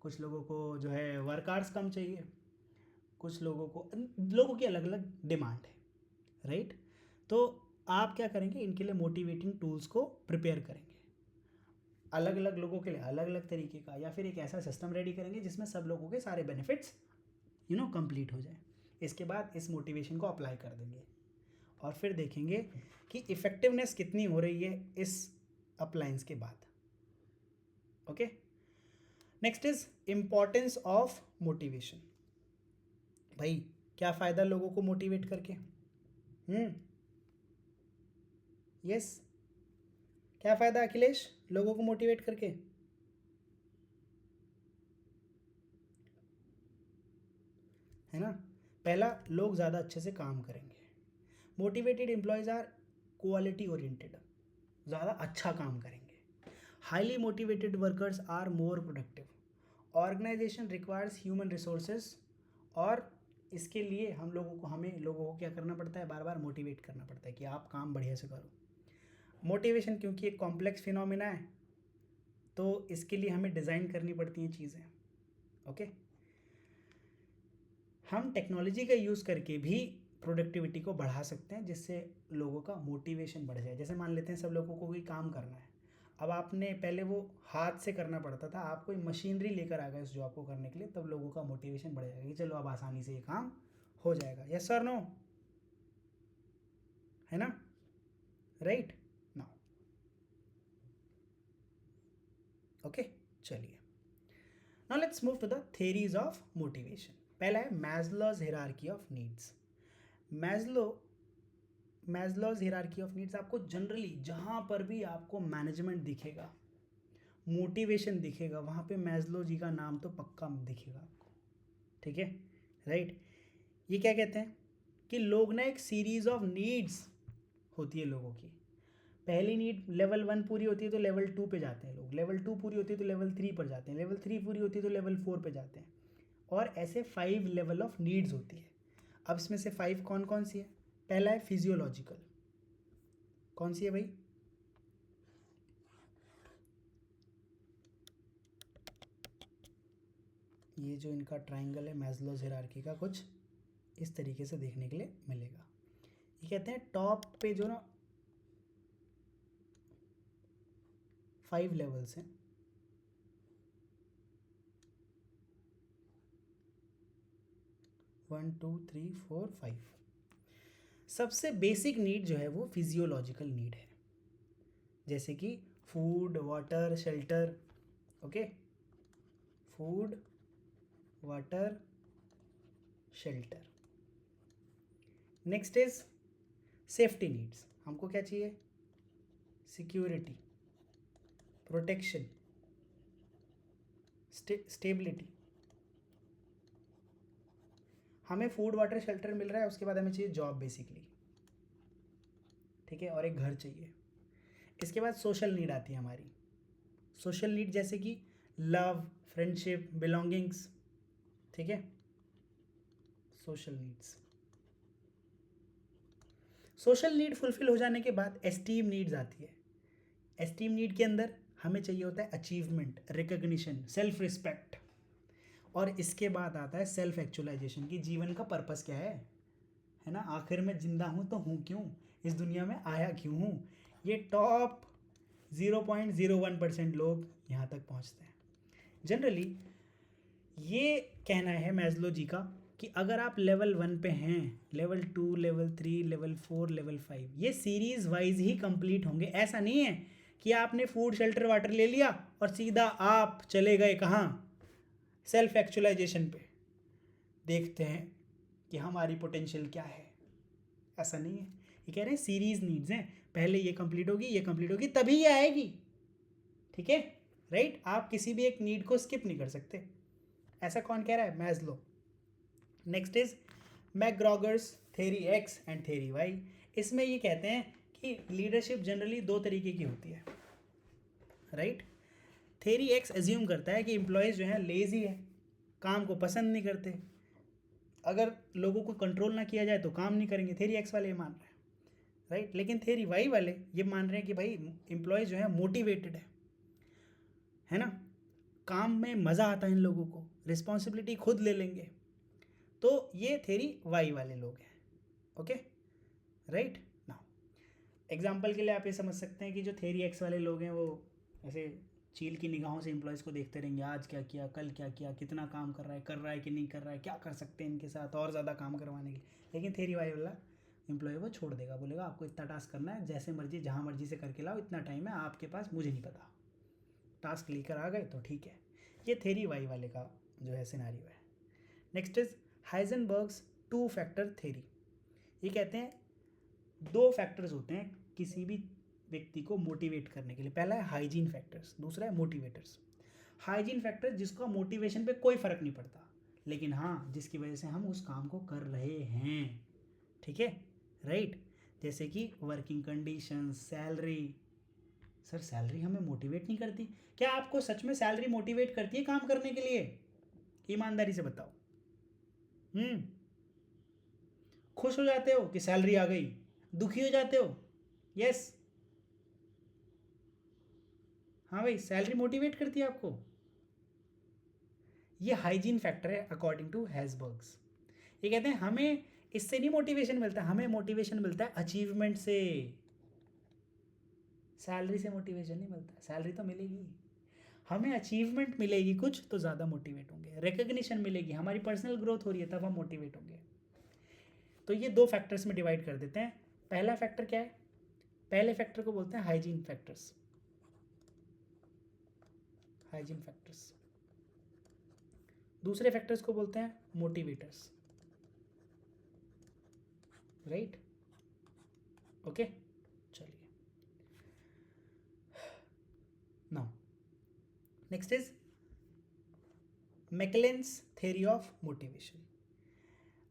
कुछ लोगों को जो है वर्क आवर्स कम चाहिए, कुछ लोगों की अलग अलग डिमांड है, राइट। तो आप क्या करेंगे, इनके लिए मोटिवेटिंग टूल्स को प्रिपेयर करेंगे, अलग अलग लोगों के लिए अलग अलग तरीके का, या फिर एक ऐसा सिस्टम रेडी करेंगे जिसमें सब लोगों के सारे बेनिफिट्स कंप्लीट हो जाए। इसके बाद इस मोटिवेशन को अप्लाई कर देंगे और फिर देखेंगे कि इफ़ेक्टिवनेस कितनी हो रही है इस अप्लायंस के बाद। Okay, next is importance of motivation. भाई क्या फ़ायदा लोगों को मोटिवेट करके? यस, क्या फ़ायदा अखिलेश लोगों को मोटिवेट करके? है ना, पहला, लोग ज़्यादा अच्छे से काम करेंगे। Motivated employees are quality oriented, ज़्यादा अच्छा काम करेंगे। Highly motivated workers are more productive. Organisation requires human resources, और इसके लिए हमें लोगों को क्या करना पड़ता है, बार बार मोटिवेट करना पड़ता है कि आप काम बढ़िया से करो। मोटिवेशन क्योंकि एक कॉम्प्लेक्स फिनोमिना है, तो इसके लिए हमें डिज़ाइन करनी पड़ती हैं चीज़ें। ओके, हम टेक्नोलॉजी का यूज़ करके भी प्रोडक्टिविटी को बढ़ा सकते हैं, जिससे लोगों का मोटिवेशन बढ़ जाए। जैसे मान लेते हैं सब लोगों को कोई काम करना है, अब आपने पहले वो हाथ से करना पड़ता था, आप कोई मशीनरी लेकर आ गए उस जॉब को करने के लिए, तब लोगों का मोटिवेशन बढ़ जाएगा कि चलो अब आसानी से ये काम हो जाएगा। यस और नो? है ना, राइट। नाउ ओके, चलिए, now let's move to the theories of motivation. पहला है Maslow's hierarchy of needs. Maslow Maslow's hierarchy of needs आपको जनरली जहाँ पर भी आपको मैनेजमेंट दिखेगा, मोटिवेशन दिखेगा, वहाँ पे मैस्लो जी का नाम तो पक्का दिखेगा आपको, ठीक है, राइट। ये क्या कहते हैं कि लोग ना एक सीरीज ऑफ नीड्स होती है लोगों की, पहली नीड लेवल 1 पूरी होती है तो लेवल 2 पे जाते हैं लोग, लेवल 2 पूरी होती है तो लेवल 3 पर जाते हैं, लेवल 3 पूरी होती है तो लेवल 4 पे जाते हैं, और ऐसे 5 लेवल ऑफ नीड्स होती है। अब इसमें से 5 कौन कौन सी है? पहला है फिजियोलॉजिकल। कौन सी है भाई? ये जो इनका ट्राइंगल है मैस्लोज हायरार्की का, कुछ इस तरीके से देखने के लिए मिलेगा। ये कहते हैं टॉप पे जो ना 5 लेवल्स हैं, 1 2 3 4 5। सबसे बेसिक नीड जो है वो फिजियोलॉजिकल नीड है, जैसे कि food, water, shelter. Okay, food, water, shelter. Next is safety needs. हमको क्या चाहिए? Security, protection, stability. हमें फूड वाटर शेल्टर मिल रहा है, उसके बाद हमें चाहिए जॉब बेसिकली, ठीक है, और एक घर चाहिए। इसके बाद सोशल नीड आती है हमारी। सोशल नीड जैसे कि लव, फ्रेंडशिप, बिलोंगिंग्स, ठीक है, social needs. Social need fulfil हो जाने के बाद एस्टीम नीड्स आती है। एस्टीम नीड के अंदर हमें चाहिए होता है अचीवमेंट, रिकग्निशन, सेल्फ रिस्पेक्ट, और इसके बाद आता है सेल्फ एक्चुअलाइजेशन की जीवन का पर्पस क्या है ना, आखिर में जिंदा हूँ तो हूँ क्यों, इस दुनिया में आया क्यों हूँ। ये टॉप 0.01% लोग यहाँ तक पहुँचते हैं जनरली। ये कहना है मैस्लो जी का कि अगर आप लेवल 1 पे हैं, लेवल 2, लेवल 3, लेवल 4, लेवल 5 ये सीरीज़ वाइज ही कंप्लीट होंगे। ऐसा नहीं है कि आपने फूड शेल्टर वाटर ले लिया और सीधा आप चले गए कहाँ, सेल्फ एक्चुअलाइजेशन पे, देखते हैं कि हमारी पोटेंशियल क्या है। ऐसा नहीं है, ये कह रहे हैं सीरीज नीड्स हैं, पहले ये कंप्लीट होगी, ये कंप्लीट होगी, तभी ये आएगी, ठीक है, राइट। आप किसी भी एक नीड को स्किप नहीं कर सकते। ऐसा कौन कह रहा है, Maslow. Next is McGregor's theory X and theory Y. इसमें ये कहते हैं कि लीडरशिप जनरली दो तरीके की होती है, राइट। थ्योरी एक्स एज्यूम करता है कि एम्प्लॉयज़ जो है लेजी है, काम को पसंद नहीं करते, अगर लोगों को कंट्रोल ना किया जाए तो काम नहीं करेंगे। थ्योरी एक्स वाले ये मान रहे हैं, राइट। लेकिन थ्योरी वाई वाले ये मान रहे हैं कि भाई एम्प्लॉयज़ जो है मोटिवेटेड है ना, काम में मज़ा आता है इन लोगों को, रिस्पॉन्सिबिलिटी खुद ले लेंगे, तो ये थ्योरी वाई वाले लोग हैं, ओके, राइट। नाउ एग्जाम्पल के लिए आप ये समझ सकते हैं कि जो थ्योरी एक्स वाले लोग हैं वो ऐसे चील की निगाहों से एम्प्लॉयज़ को देखते रहेंगे, आज क्या किया, कल क्या किया, कितना काम कर रहा है कि नहीं कर रहा है, क्या कर सकते हैं इनके साथ और ज़्यादा काम करवाने के लिए। लेकिन थ्योरी वाई वाला एम्प्लॉय वो छोड़ देगा, बोलेगा आपको इतना टास्क करना है, जैसे मर्जी जहाँ मर्जी से करके लाओ, इतना टाइम है आपके पास, मुझे नहीं पता, टास्क लेकर आ गए तो ठीक है। ये थ्योरी वाई वाले का जो है सिनारियो है। Next is Herzberg's 2 factor theory. ये कहते हैं 2 फैक्टर्स होते हैं किसी भी व्यक्ति को मोटिवेट करने के लिए। पहला है हाइजीन फैक्टर्स, दूसरा है मोटिवेटर्स। हाइजीन फैक्टर जिसका मोटिवेशन पे कोई फ़र्क नहीं पड़ता, लेकिन हाँ जिसकी वजह से हम उस काम को कर रहे हैं, ठीक है, राइट। जैसे कि working condition, salary. Sir salary हमें मोटिवेट नहीं करती। क्या आपको सच में सैलरी मोटिवेट करती है काम करने के लिए? ईमानदारी से बताओ। खुश हो जाते हो कि सैलरी आ गई, दुखी हो जाते हो? यस, हाँ भाई, सैलरी मोटिवेट करती है आपको। ये हाइजीन फैक्टर है अकॉर्डिंग टू हैसबर्ग्स। ये कहते हैं हमें इससे नहीं मोटिवेशन मिलता, हमें मोटिवेशन मिलता है अचीवमेंट से, सैलरी से मोटिवेशन नहीं मिलता। सैलरी तो मिलेगी, हमें अचीवमेंट मिलेगी कुछ तो ज़्यादा मोटिवेट होंगे, रिकग्निशन मिलेगी, हमारी पर्सनल ग्रोथ हो रही है तब हम मोटिवेट होंगे। तो ये 2 फैक्टर्स में डिवाइड कर देते हैं। पहला फैक्टर क्या है? पहले फैक्टर को बोलते हैं हाइजीन फैक्टर्स, हाइजीन फैक्टर्स। दूसरे फैक्टर्स को बोलते हैं मोटिवेटर्स, राइट, ओके। चलिए now next is McClelland's theory of motivation.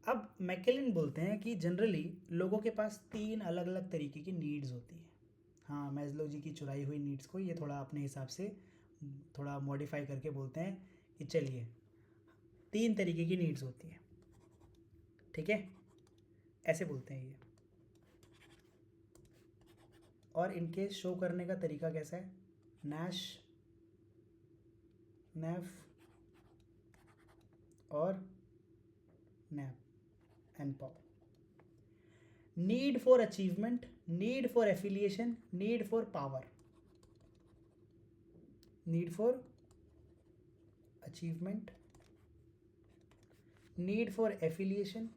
अब मैकलेन बोलते हैं कि जनरली लोगों के पास 3 अलग अलग तरीके की नीड्स होती हैं। हाँ, मैस्लो जी की चुराई हुई नीड्स को ये थोड़ा अपने हिसाब से थोड़ा मॉडिफाई करके बोलते हैं कि चलिए 3 तरीके की नीड्स होती हैं, ठीक है, ऐसे बोलते हैं ये। और इनके शो करने का तरीका कैसा है? नैश, नेफ और नैप एंड पाउ। Need for achievement, need for affiliation, need for power. Need for achievement, need for affiliation,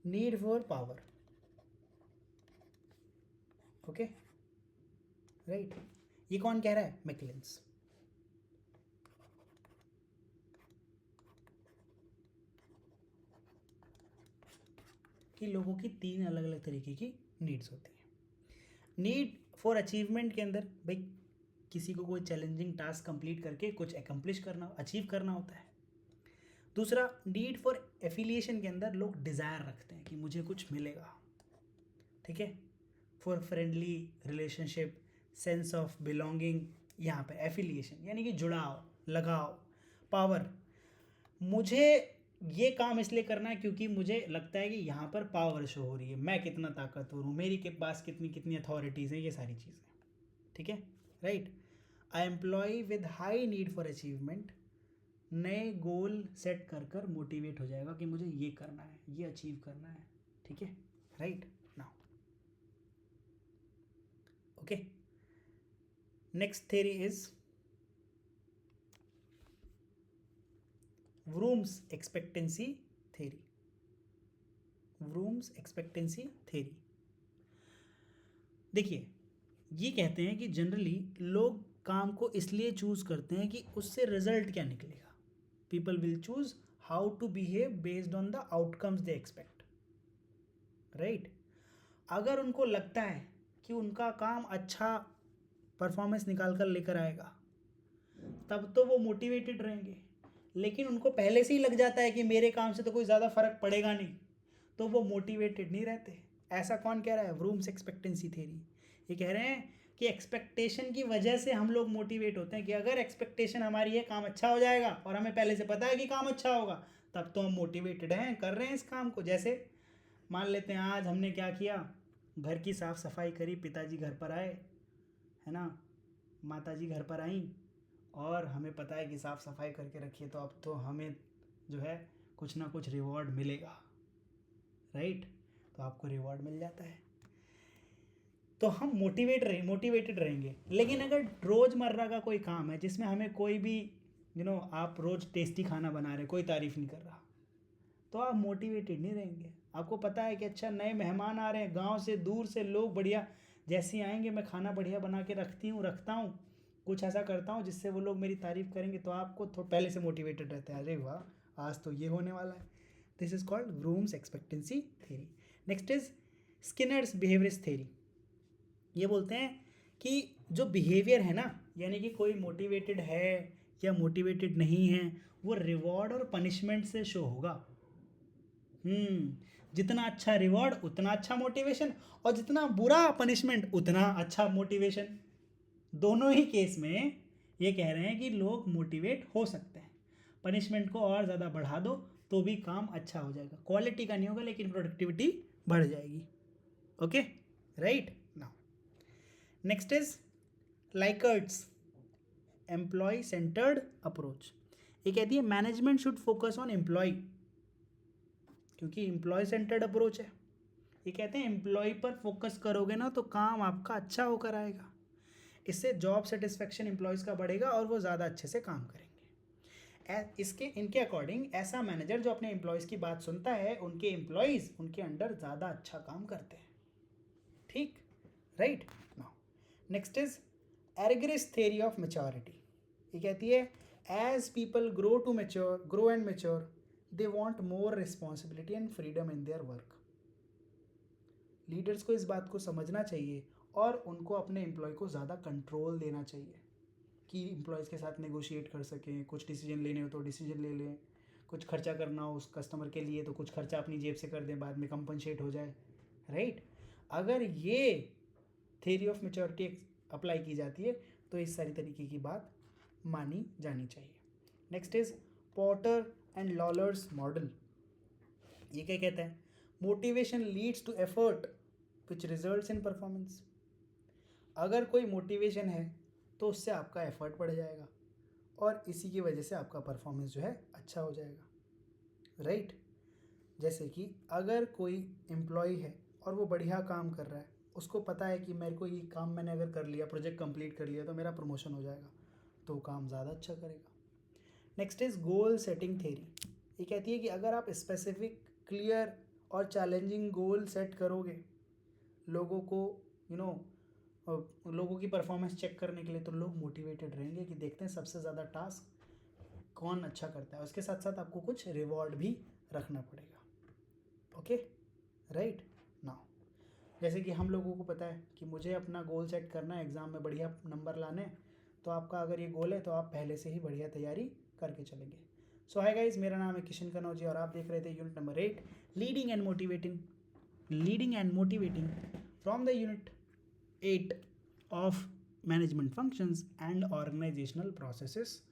need for power, okay, right. ये कौन कह रहा है? मैकलेन्स। कि लोगों की 3 अलग अलग तरीके की नीड्स होती हैं। नीड फॉर अचीवमेंट के अंदर भाई किसी को कोई चैलेंजिंग टास्क कंप्लीट करके कुछ एकम्प्लिश करना, अचीव करना होता है। दूसरा, नीड फॉर एफिलिएशन के अंदर लोग डिज़ायर रखते हैं कि मुझे कुछ मिलेगा, ठीक है। For friendly relationship, sense of belonging, यहाँ पे एफिलिएशन यानी कि जुड़ाव, लगाव, पावर। मुझे ये काम इसलिए करना है क्योंकि मुझे लगता है कि यहाँ पर पावर शो हो रही है, मैं कितना ताकतवर हूँ, मेरी के पास कितनी कितनी अथॉरिटीज़ हैं, ये सारी चीज़ें, ठीक है, right. I employ with high need for achievement, नए गोल सेट कर कर मोटिवेट हो जाएगा कि मुझे ये करना है, ये अचीव करना है, ठीक है, right. Now okay, next theory is Vroom's expectancy theory. Vroom's expectancy theory, देखिए ये कहते हैं कि जनरली लोग काम को इसलिए चूज करते हैं कि उससे रिजल्ट क्या निकलेगा। People will choose how to behave based on the outcomes they expect, right. अगर उनको लगता है कि उनका काम अच्छा परफॉर्मेंस निकाल कर लेकर आएगा तब तो वो मोटिवेटेड रहेंगे, लेकिन उनको पहले से ही लग जाता है कि मेरे काम से तो कोई ज़्यादा फर्क पड़ेगा नहीं, तो वो मोटिवेटेड नहीं रहते। ऐसा कौन कह रहा है? व्रूम्स एक्सपेक्टेंसी थ्योरी। ये कह रहे हैं कि एक्सपेक्टेशन की वजह से हम लोग मोटिवेट होते हैं कि अगर एक्सपेक्टेशन हमारी है काम अच्छा हो जाएगा और हमें पहले से पता है कि काम अच्छा होगा, तब तो हम मोटिवेटेड हैं, कर रहे हैं इस काम को। जैसे मान लेते हैं आज हमने क्या किया, घर की साफ़ सफाई करी, पिताजी घर पर आए, है ना, माताजी घर पर आई, और हमें पता है कि साफ़ सफाई करके रखिए, तो अब तो हमें जो है कुछ ना कुछ रिवॉर्ड मिलेगा, राइट। तो आपको रिवॉर्ड मिल जाता है, तो हम मोटिवेटेड रहेंगे। लेकिन अगर रोज़मर्रा का कोई काम है जिसमें हमें कोई भी आप रोज़ टेस्टी खाना बना रहे, कोई तारीफ़ नहीं कर रहा, तो आप मोटिवेटेड नहीं रहेंगे। आपको पता है कि अच्छा नए मेहमान आ रहे हैं गांव से, दूर से लोग, बढ़िया जैसे आएंगे मैं खाना बढ़िया बना के रखता हूँ, कुछ ऐसा करता हूँ जिससे वो लोग मेरी तारीफ़ करेंगे, तो आपको पहले से मोटिवेटेड रहते हैं, अरे वाह आज तो ये होने वाला है। This is called Vroom's expectancy theory. Next is Skinner's behaviourist theory. ये बोलते हैं कि जो बिहेवियर है ना, यानी कि कोई मोटिवेटेड है या मोटिवेटेड नहीं है, वो रिवॉर्ड और पनिशमेंट से शो होगा। जितना अच्छा रिवॉर्ड उतना अच्छा मोटिवेशन, और जितना बुरा पनिशमेंट उतना अच्छा मोटिवेशन। दोनों ही केस में ये कह रहे हैं कि लोग मोटिवेट हो सकते हैं। पनिशमेंट को और ज़्यादा बढ़ा दो तो भी काम अच्छा हो जाएगा, क्वालिटी का नहीं होगा लेकिन प्रोडक्टिविटी बढ़ जाएगी। Okay, right. Now next is Likert's employee centred approach. ये कहती है management should focus on employee, क्योंकि एम्प्लॉय सेंटर्ड अप्रोच है। ये कहते हैं एम्प्लॉय पर फोकस करोगे ना तो काम आपका अच्छा होकर आएगा, इससे जॉब सेटिस्फेक्शन एम्प्लॉयज़ का बढ़ेगा और वो ज़्यादा अच्छे से काम करेंगे। इनके अकॉर्डिंग ऐसा मैनेजर जो अपने एम्प्लॉयज़ की बात सुनता है, उनके एम्प्लॉयज़ उनके अंडर ज़्यादा अच्छा काम करते हैं, ठीक, right. Now next is Argyris theory of maturity. ये कहती है as people grow and mature they want more responsibility and freedom in their work. Leaders को इस बात को समझना चाहिए और उनको अपने एम्प्लॉय को ज़्यादा कंट्रोल देना चाहिए कि एम्प्लॉयज़ के साथ नेगोशिएट कर सकें, कुछ डिसीजन लेने हो तो डिसीजन ले लें, कुछ खर्चा करना हो उस कस्टमर के लिए तो कुछ खर्चा अपनी जेब से कर दें, बाद में कंपनसेट हो जाए, राइट। अगर ये थ्योरी ऑफ मैच्योरिटी अप्लाई की जाती है तो इस सारी तरीके की बात मानी जानी चाहिए। Next is Porter and Lawler's model. ये क्या कहता है? Motivation leads to effort which results in performance. अगर कोई मोटिवेशन है तो उससे आपका एफर्ट बढ़ जाएगा और इसी की वजह से आपका परफॉर्मेंस जो है अच्छा हो जाएगा, राइट। जैसे कि अगर कोई एम्प्लॉय है और वो बढ़िया काम कर रहा है, उसको पता है कि मेरे को ये काम मैंने अगर कर लिया, प्रोजेक्ट कंप्लीट कर लिया तो मेरा प्रमोशन हो जाएगा, तो काम ज़्यादा अच्छा करेगा। Next is goal setting theory. ये कहती है कि अगर आप स्पेसिफिक, क्लियर और चैलेंजिंग गोल सेट करोगे लोगों को लोगों की परफॉर्मेंस चेक करने के लिए, तो लोग मोटिवेटेड रहेंगे कि देखते हैं सबसे ज़्यादा टास्क कौन अच्छा करता है। उसके साथ साथ आपको कुछ रिवॉर्ड भी रखना पड़ेगा, ओके, राइट। नाउ जैसे कि हम लोगों को पता है कि मुझे अपना गोल सेट करना है, एग्ज़ाम में बढ़िया नंबर लाने, तो आपका अगर ये गोल है तो आप पहले से ही बढ़िया तैयारी करके चलेंगे। सो हाय गाइज, मेरा नाम है किशन कनौजी और आप देख रहे थे unit number 8 leading and motivating from the unit 8 of management functions and organisational processes.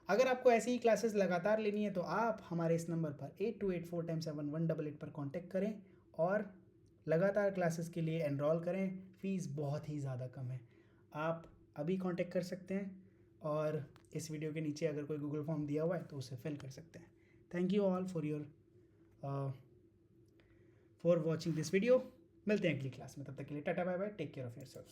अगर आपको ऐसी ही क्लासेस लगातार लेनी है तो आप हमारे इस नंबर पर 8284x7188 पर कांटेक्ट करें और लगातार क्लासेस के लिए एनरोल करें। फ़ीस बहुत ही ज़्यादा कम है, आप अभी कांटेक्ट कर सकते हैं और इस वीडियो के नीचे अगर कोई गूगल फॉर्म दिया हुआ है तो उसे फिल कर सकते हैं। Thank you all for watching this video. मिलते हैं अगली क्लास में, तब तक के लिए tata bye bye, take care of yourself.